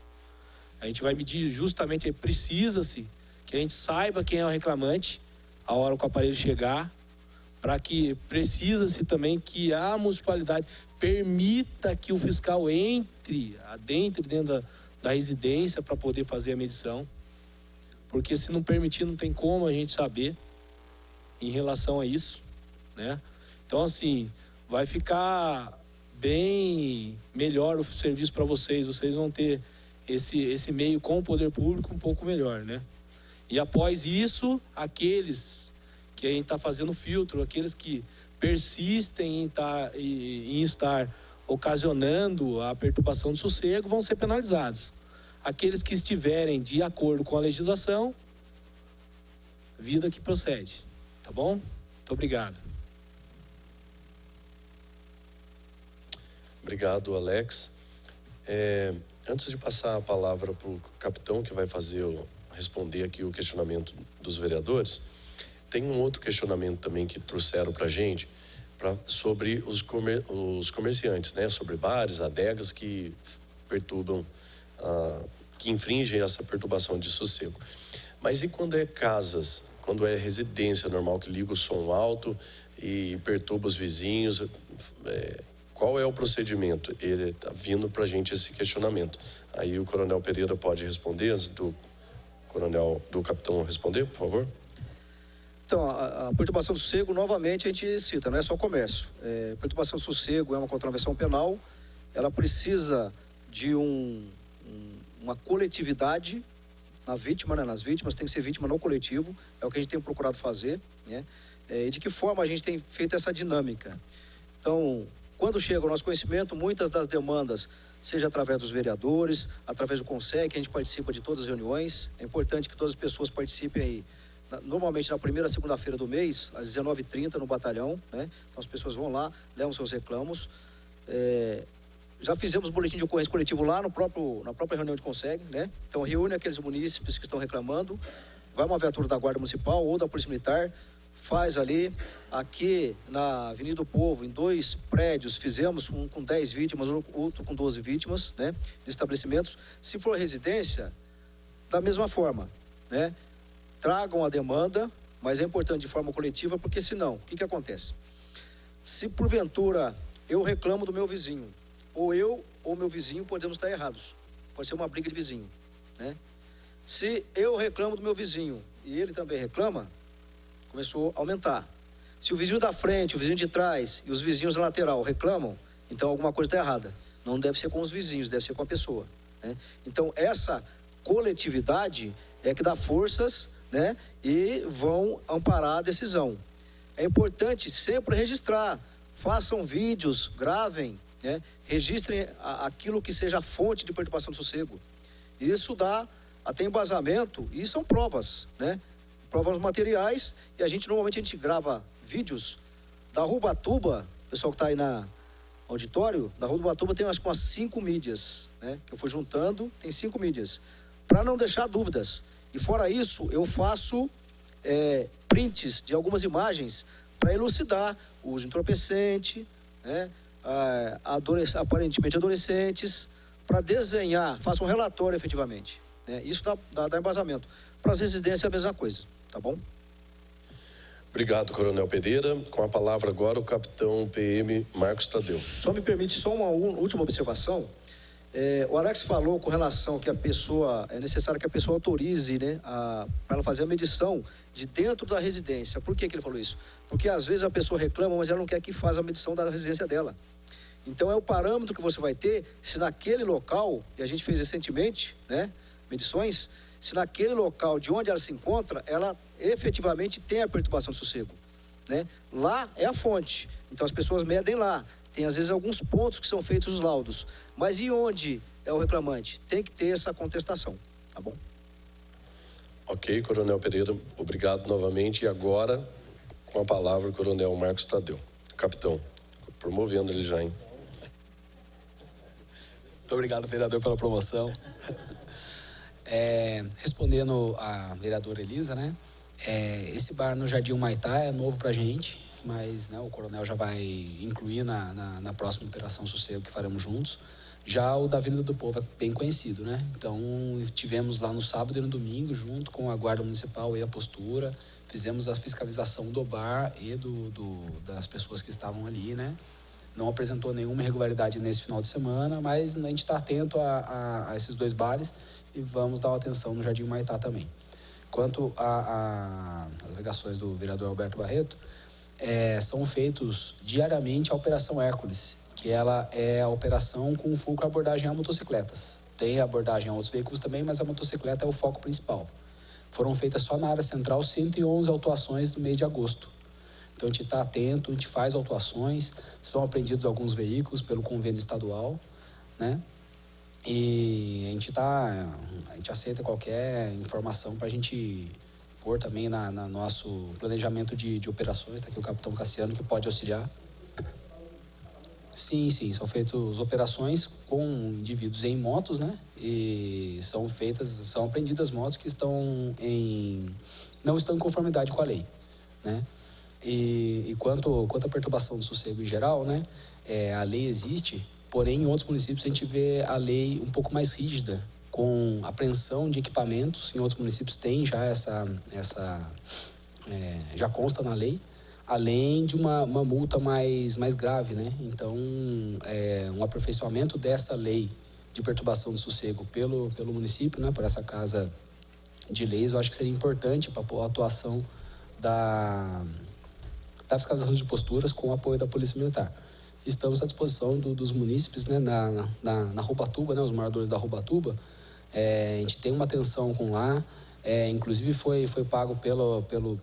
Speaker 5: A gente vai medir justamente, precisa-se que a gente saiba quem é o reclamante a hora que o aparelho chegar, para que precisa-se também que a municipalidade permita que o fiscal entre dentro da residência para poder fazer a medição. Porque se não permitir, não tem como a gente saber em relação a isso, né? Então, assim, vai ficar bem melhor o serviço para vocês. Vocês vão ter esse meio com o poder público um pouco melhor, né? E após isso, aqueles que a gente está fazendo filtro, aqueles que persistem em estar ocasionando a perturbação do sossego, vão ser penalizados. Aqueles que estiverem de acordo com a legislação, vida que procede. Tá bom? Muito obrigado.
Speaker 1: Obrigado, Alex. Antes de passar a palavra para o capitão, que vai responder aqui o questionamento dos vereadores, tem um outro questionamento também que trouxeram para a gente, sobre os comerciantes, né? Sobre bares, adegas que perturbam, que infringem essa perturbação de sossego. Mas e quando é casas, quando é residência normal, que liga o som alto e perturba os vizinhos? Qual é o procedimento? Ele está vindo para a gente esse questionamento. Aí o Coronel Pereira pode responder, antes do capitão responder, por favor?
Speaker 4: Então, a perturbação do sossego, novamente, a gente cita, não é só comércio. Perturbação do sossego é uma contravenção penal, ela precisa de uma coletividade na vítima, né? Nas vítimas, tem que ser vítima não coletivo, é o que a gente tem procurado fazer, né? E de que forma a gente tem feito essa dinâmica. Então, quando chega ao nosso conhecimento, muitas das demandas, seja através dos vereadores, através do CONSEG, que a gente participa de todas as reuniões, é importante que todas as pessoas participem aí, normalmente na primeira segunda-feira do mês, às 19h30 no batalhão, né? Então as pessoas vão lá, levam seus reclamos. já fizemos boletim de ocorrência coletivo lá na própria reunião de CONSEG, né? Então reúne aqueles munícipes que estão reclamando, vai uma viatura da Guarda Municipal ou da Polícia Militar, faz ali, aqui na Avenida do Povo, em 2 prédios, fizemos um com 10 vítimas, outro com 12 vítimas, né? De estabelecimentos. Se for residência, da mesma forma, né? Tragam a demanda, mas é importante de forma coletiva, porque senão, o que acontece? Se porventura eu reclamo do meu vizinho, ou eu ou meu vizinho podemos estar errados. Pode ser uma briga de vizinho, né? Se eu reclamo do meu vizinho e ele também reclama, começou a aumentar. Se o vizinho da frente, o vizinho de trás e os vizinhos da lateral reclamam, então alguma coisa está errada. Não deve ser com os vizinhos, deve ser com a pessoa, né? Então essa coletividade é que dá forças, né? E vão amparar a decisão. É importante sempre registrar, façam vídeos, gravem, né? Registrem aquilo que seja fonte de perturbação do sossego. Isso dá até embasamento e são provas, né? Provas materiais, e normalmente a gente grava vídeos da Rua Ubatuba, o pessoal que está aí na auditório, da Rua Ubatuba tem acho que umas 5 mídias, né? Que eu fui juntando, tem 5 mídias, para não deixar dúvidas. E fora isso, eu faço prints de algumas imagens para elucidar o uso entorpecente, né? Aparentemente adolescentes, para desenhar, faço um relatório efetivamente, né? Isso dá embasamento. Para as residências é a mesma coisa, tá bom?
Speaker 1: Obrigado, Coronel Pereira. Com a palavra agora o capitão PM Marcos Tadeu.
Speaker 4: Só me permite só uma última observação. O Alex falou com relação que é necessário que a pessoa autorize, né, para ela fazer a medição de dentro da residência. Por que ele falou isso? Porque às vezes a pessoa reclama, mas ela não quer que faça a medição da residência dela. Então é o parâmetro que você vai ter, se naquele local, e a gente fez recentemente, né, medições, se naquele local de onde ela se encontra, ela efetivamente tem a perturbação do sossego, né? Lá é a fonte, então as pessoas medem lá. Tem às vezes alguns pontos que são feitos os laudos, mas e onde é o reclamante? Tem que ter essa contestação, tá bom?
Speaker 1: Ok, Coronel Pereira, obrigado novamente. E agora, com a palavra, o Coronel Marcos Tadeu. Capitão, promovendo ele já, hein?
Speaker 2: Muito obrigado, vereador, pela promoção. Respondendo à vereadora Elisa, né? Esse bar no Jardim Humaitá é novo pra gente, mas, né, o coronel já vai incluir na próxima Operação Sossego que faremos juntos. Já o da Avenida do Povo é bem conhecido, né? Então, tivemos lá no sábado e no domingo, junto com a Guarda Municipal e a Postura, fizemos a fiscalização do bar e das pessoas que estavam ali, né? Não apresentou nenhuma irregularidade nesse final de semana, mas a gente está atento a esses 2 bares e vamos dar atenção no Jardim Humaitá também. Quanto às alegações do vereador Alberto Barreto, são feitos diariamente a Operação Hércules, que ela é a operação com foco abordagem a motocicletas. Tem abordagem a outros veículos também, mas a motocicleta é o foco principal. Foram feitas só na área central 111 autuações no mês de agosto. Então a gente está atento, a gente faz autuações, são apreendidos alguns veículos pelo convênio estadual, né? E a gente aceita qualquer informação para a gente pôr também no nosso planejamento de operações. Está aqui o capitão Cassiano, que pode auxiliar. Sim, são feitas operações com indivíduos em motos, né? E são apreendidas motos que não estão em conformidade com a lei, né? E quanto à perturbação do sossego em geral, né? A lei existe, porém em outros municípios a gente vê a lei um pouco mais rígida, com apreensão de equipamentos. Em outros municípios tem já já consta na lei, além de uma multa mais grave, né? Então, um aperfeiçoamento dessa lei de perturbação do sossego pelo município, né? Por essa casa de leis, eu acho que seria importante para a atuação da fiscalização de posturas com o apoio da Polícia Militar. Estamos à disposição dos munícipes, né? Na Rua Ubatuba, né? Os moradores da Rua Ubatuba, a gente tem uma atenção com lá, inclusive foi pago pelo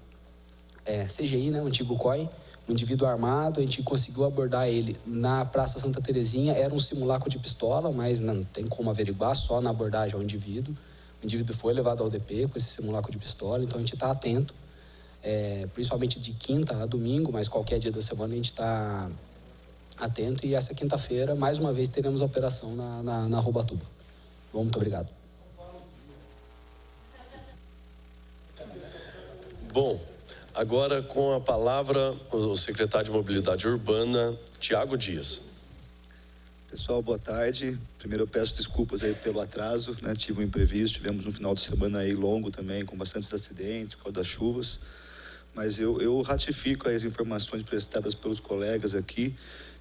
Speaker 2: CGI, né, o antigo COI, um indivíduo armado. A gente conseguiu abordar ele na Praça Santa Terezinha. Era um simulacro de pistola, mas não tem como averiguar, só na abordagem ao indivíduo. O indivíduo foi levado ao DP com esse simulacro de pistola, então a gente está atento, principalmente de quinta a domingo, mas qualquer dia da semana a gente está atento. E essa quinta-feira, mais uma vez, teremos a operação na Rua Ubatuba. Bom, muito obrigado.
Speaker 1: Bom, agora com a palavra o secretário de Mobilidade Urbana, Tiago Dias.
Speaker 10: Pessoal, boa tarde. Primeiro eu peço desculpas aí pelo atraso, né? Tive um imprevisto, tivemos um final de semana aí longo também, com bastantes acidentes, por causa das chuvas. Mas eu ratifico as informações prestadas pelos colegas aqui.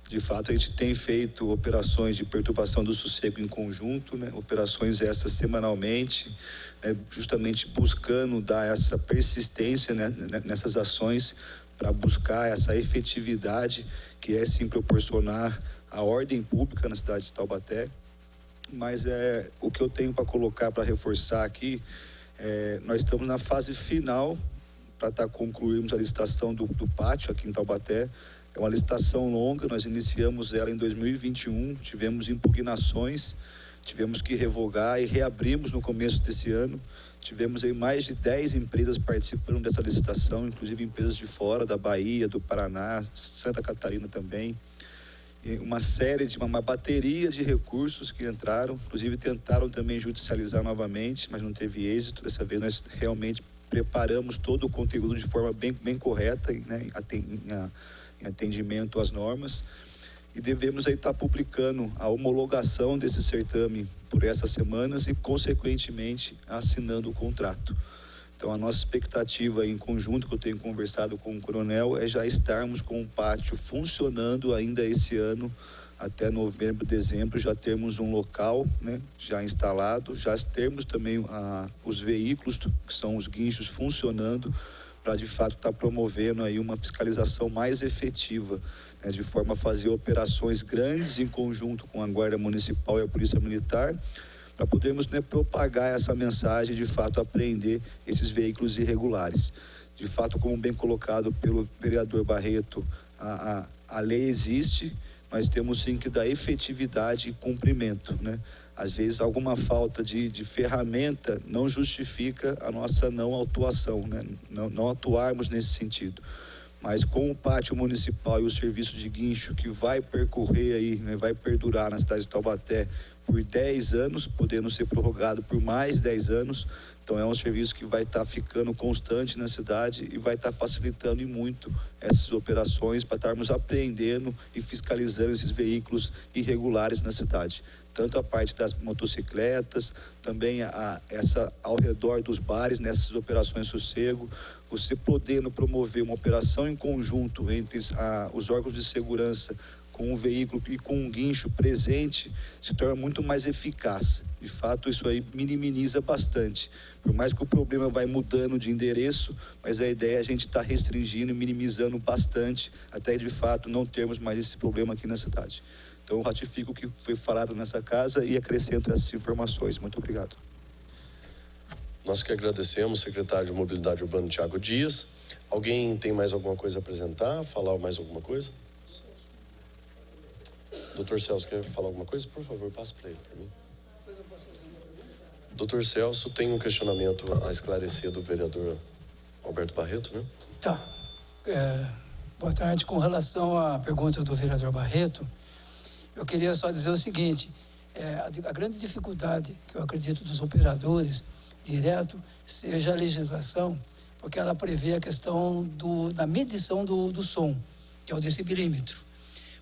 Speaker 10: De fato, a gente tem feito operações de perturbação do sossego em conjunto, né? Operações essas semanalmente, né? Justamente buscando dar essa persistência, né? Nessas ações, para buscar essa efetividade que é sim proporcionar a ordem pública na cidade de Taubaté. Mas o que eu tenho para colocar, para reforçar aqui, nós estamos na fase final para concluirmos a licitação do pátio aqui em Taubaté. É uma licitação longa, nós iniciamos ela em 2021, tivemos impugnações, tivemos que revogar e reabrimos no começo desse ano. Tivemos aí mais de 10 empresas participando dessa licitação, inclusive empresas de fora, da Bahia, do Paraná, Santa Catarina também. E uma bateria de recursos que entraram, inclusive tentaram também judicializar novamente, mas não teve êxito. Dessa vez nós realmente preparamos todo o conteúdo de forma bem correta, né, em atendimento às normas, e devemos aí estar publicando a homologação desse certame por essas semanas e, consequentemente, assinando o contrato. Então, a nossa expectativa em conjunto, que eu tenho conversado com o coronel, é já estarmos com o pátio funcionando ainda esse ano, até novembro, dezembro, já termos um local, né, já instalado, já termos também os veículos, que são os guinchos, funcionando, para de fato estar promovendo aí uma fiscalização mais efetiva, né, de forma a fazer operações grandes em conjunto com a Guarda Municipal e a Polícia Militar, para podermos, né, propagar essa mensagem, de fato apreender esses veículos irregulares. De fato, como bem colocado pelo vereador Barreto, a lei existe, mas temos sim que dar efetividade e cumprimento, né? Às vezes alguma falta de ferramenta não justifica a nossa não atuação, né? Não atuarmos nesse sentido. Mas com o pátio municipal e o serviço de guincho que vai percorrer aí, né, vai perdurar na cidade de Taubaté por 10 anos, podendo ser prorrogado por mais 10 anos. Então é um serviço que vai estar ficando constante na cidade e vai estar facilitando e muito essas operações para estarmos apreendendo e fiscalizando esses veículos irregulares na cidade. Tanto a parte das motocicletas, também essa ao redor dos bares, nessas operações sossego, você podendo promover uma operação em conjunto entre os órgãos de segurança com um veículo e com um guincho presente, se torna muito mais eficaz. De fato, isso aí minimiza bastante. Por mais que o problema vai mudando de endereço, mas a ideia é a gente estar restringindo e minimizando bastante, até de fato não termos mais esse problema aqui na cidade. Então, eu ratifico o que foi falado nessa casa e acrescento essas informações. Muito obrigado.
Speaker 1: Nós que agradecemos, secretário de Mobilidade Urbana, Tiago Dias. Alguém tem mais alguma coisa a apresentar? Falar mais alguma coisa? Doutor Celso, quer falar alguma coisa? Por favor, passe para ele, para mim. Doutor Celso, tem um questionamento a esclarecer do vereador Alberto Barreto, né?
Speaker 6: Tá. Boa tarde. Com relação à pergunta do vereador Barreto, eu queria só dizer o seguinte, a grande dificuldade que eu acredito dos operadores direto seja a legislação, porque ela prevê a questão da medição do som, que é o decibelímetro.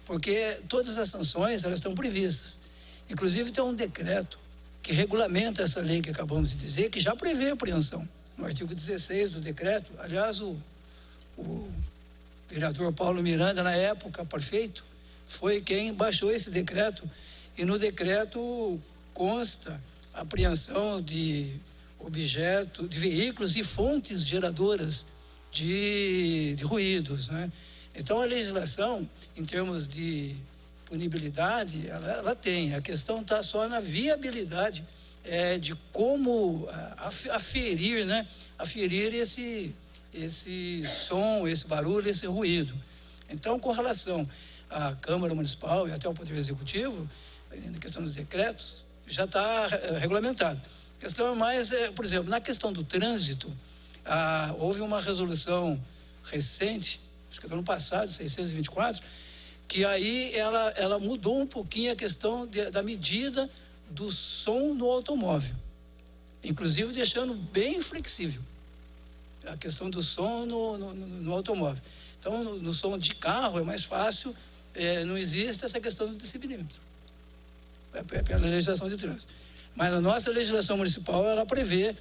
Speaker 6: Porque todas as sanções, elas estão previstas. Inclusive tem um decreto que regulamenta essa lei que acabamos de dizer, que já prevê apreensão. No artigo 16 do decreto, aliás, o vereador Paulo Miranda, na época, prefeito, foi quem baixou esse decreto. E no decreto consta a apreensão de objetos, de veículos e fontes geradoras de ruídos, né? Então, a legislação, em termos de punibilidade, ela tem. A questão está só na viabilidade de como aferir, né? Aferir esse som, esse barulho, esse ruído. Então, com relação à Câmara Municipal e até ao Poder Executivo, na questão dos decretos, já está regulamentado. A questão é mais, por exemplo, na questão do trânsito, houve uma resolução recente, acho que do ano passado, 624, que aí ela mudou um pouquinho a questão da medida do som no automóvel, inclusive deixando bem flexível a questão do som no automóvel. Então, no som de carro é mais fácil, não existe essa questão do decibelímetro, pela legislação de trânsito. Mas a nossa legislação municipal, ela prevê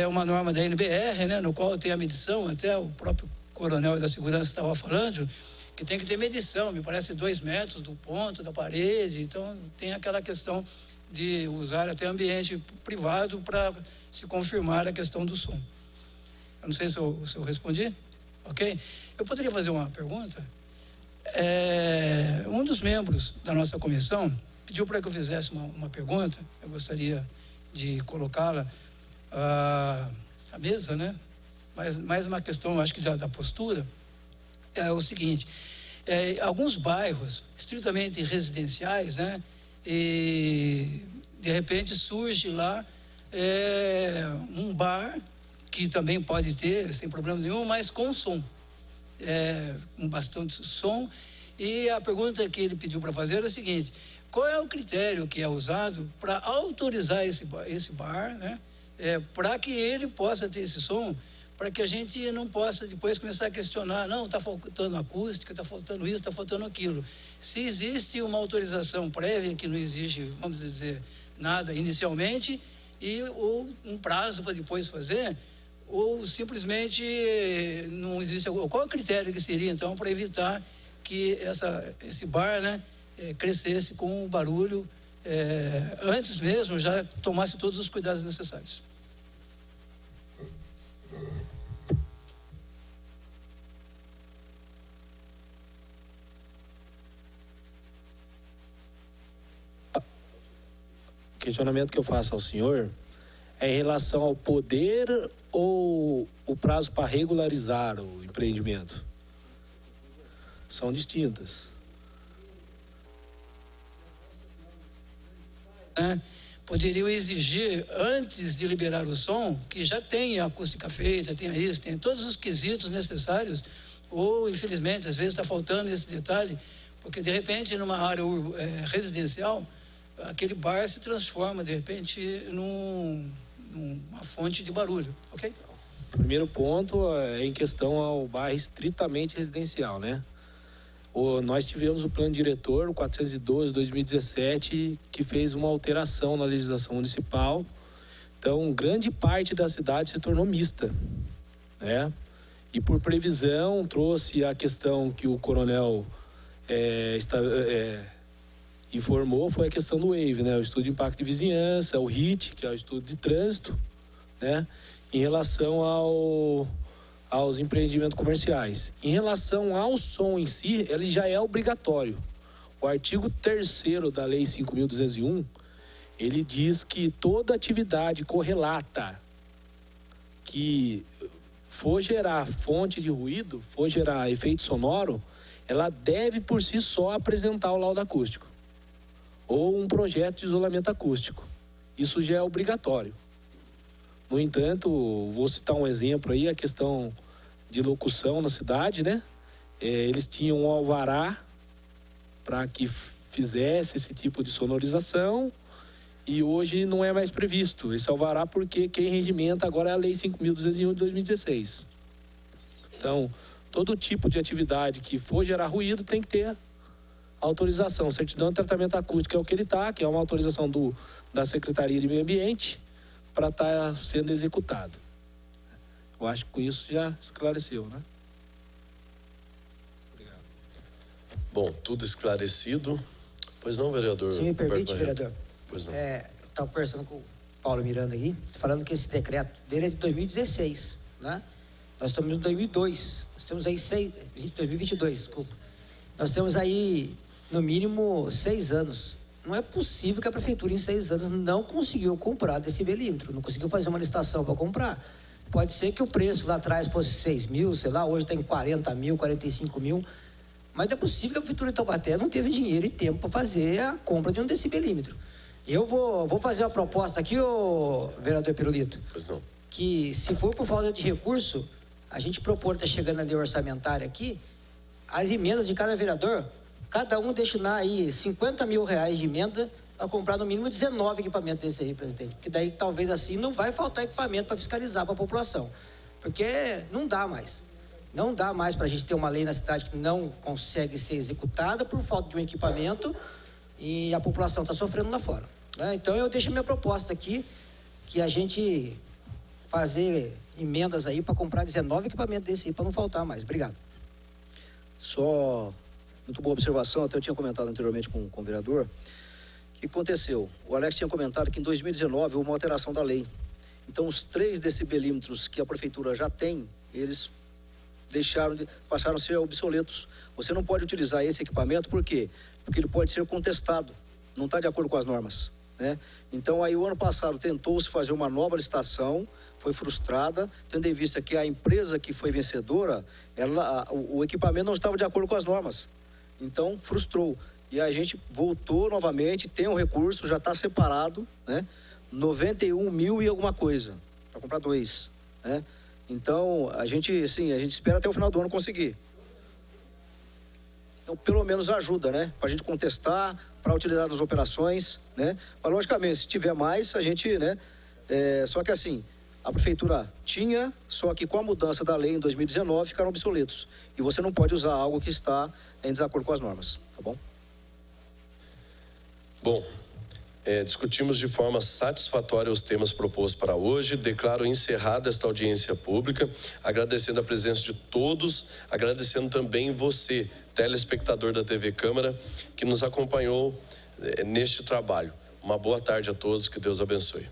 Speaker 6: uma norma da NBR, né, no qual tem a medição, até o próprio coronel da segurança estava falando, que tem que ter medição, me parece 2 metros do ponto da parede, então tem aquela questão de usar até ambiente privado para se confirmar a questão do som. Eu não sei se eu respondi, ok? Eu poderia fazer uma pergunta? Um dos membros da nossa comissão pediu para que eu fizesse uma pergunta, eu gostaria de colocá-la à mesa, né? Mas mais uma questão, acho que da postura, é o seguinte, alguns bairros estritamente residenciais, né? E de repente surge lá um bar, que também pode ter, sem problema nenhum, mas com som, com bastante som. E a pergunta que ele pediu para fazer é a seguinte: qual é o critério que é usado para autorizar esse bar, né? Para que ele possa ter esse som, para que a gente não possa depois começar a questionar, não, está faltando acústica, está faltando isso, está faltando aquilo. Se existe uma autorização prévia que não exige, vamos dizer, nada inicialmente, ou um prazo para depois fazer, ou simplesmente não existe. Qual é o critério que seria, então, para evitar que esse bar, né, crescesse com o barulho, antes mesmo já tomasse todos os cuidados necessários?
Speaker 5: O questionamento que eu faço ao senhor é em relação ao poder ou o prazo para regularizar o empreendimento? São distintas.
Speaker 6: Poderiam exigir, antes de liberar o som, que já tenha acústica feita, tenha isso, tenha todos os quesitos necessários, ou, infelizmente, às vezes está faltando esse detalhe, porque, de repente, numa área residencial, aquele bar se transforma, de repente, numa fonte de barulho, ok?
Speaker 5: O primeiro ponto é em questão ao bairro estritamente residencial, né? Nós tivemos o plano diretor, o 412/2017, que fez uma alteração na legislação municipal. Então, grande parte da cidade se tornou mista, né? E por previsão, trouxe a questão que o coronel informou, foi a questão do WAVE, né? O estudo de impacto de vizinhança, o RIT, que é o estudo de trânsito, né? Em relação aos empreendimentos comerciais. Em relação ao som em si, ele já é obrigatório. O artigo 3º da Lei 5.201, ele diz que toda atividade correlata que for gerar fonte de ruído, for gerar efeito sonoro, ela deve por si só apresentar o laudo acústico ou um projeto de isolamento acústico. Isso já é obrigatório. No entanto, vou citar um exemplo aí, a questão de locução na cidade, né? Eles tinham um alvará para que fizesse esse tipo de sonorização e hoje não é mais previsto esse alvará, porque quem regimenta agora é a Lei 5.201 de 2016. Então, todo tipo de atividade que for gerar ruído tem que ter autorização. Certidão de tratamento acústico é o que ele está, que é uma autorização da Secretaria de Meio Ambiente para estar sendo executado. Eu acho que com isso já esclareceu, né? Obrigado.
Speaker 1: Bom, tudo esclarecido. Pois não, vereador?
Speaker 8: Se me permite,
Speaker 1: Roberto
Speaker 8: vereador.
Speaker 1: Pois não.
Speaker 8: Estava conversando com o Paulo Miranda aqui, falando que esse decreto dele é de 2016, né? Nós estamos em 2002, nós temos aí 2022, desculpa. Nós temos aí, no mínimo, 6 anos. Não é possível que a prefeitura, em 6 anos, não conseguiu comprar decibelímetro, não conseguiu fazer uma licitação para comprar. Pode ser que o preço lá atrás fosse 6 mil, sei lá, hoje tem 40 mil, 45 mil. Mas não é possível que a prefeitura de Taubaté não teve dinheiro e tempo para fazer a compra de um decibelímetro. Eu vou fazer uma proposta aqui, ô vereador Pirulito.
Speaker 1: Pois não.
Speaker 8: Que se for por falta de recurso, a gente propor, está chegando a lei orçamentária aqui, as emendas de cada vereador, cada um destinar aí 50 mil reais de emenda para comprar no mínimo 19 equipamentos desse aí, presidente. Porque daí talvez assim não vai faltar equipamento para fiscalizar para a população. Porque não dá mais. Não dá mais para a gente ter uma lei na cidade que não consegue ser executada por falta de um equipamento e a população está sofrendo lá fora, né? Então eu deixo minha proposta aqui, que a gente fazer emendas aí para comprar 19 equipamentos desse aí, para não faltar mais. Obrigado.
Speaker 4: Só, muito boa observação, até eu tinha comentado anteriormente com o vereador. O que aconteceu? O Alex tinha comentado que em 2019 houve uma alteração da lei. Então, os 3 decibelímetros que a prefeitura já tem, eles passaram a ser obsoletos. Você não pode utilizar esse equipamento, por quê? Porque ele pode ser contestado, não está de acordo com as normas, né? Então, aí o ano passado tentou-se fazer uma nova licitação, foi frustrada, tendo em vista que a empresa que foi vencedora, o equipamento não estava de acordo com as normas. Então, frustrou. E a gente voltou novamente, tem um recurso, já está separado, né? 91 mil e alguma coisa, para comprar 2, né? Então, a gente espera até o final do ano conseguir. Então, pelo menos ajuda, né? Para a gente contestar, para utilizar nas operações, né? Mas, logicamente, se tiver mais, a gente, né? Só que assim, a prefeitura tinha, só que com a mudança da lei em 2019 ficaram obsoletos. E você não pode usar algo que está em desacordo com as normas, tá bom?
Speaker 1: Bom, discutimos de forma satisfatória os temas propostos para hoje. Declaro encerrada esta audiência pública, agradecendo a presença de todos, agradecendo também você, telespectador da TV Câmara, que nos acompanhou neste trabalho. Uma boa tarde a todos, que Deus abençoe.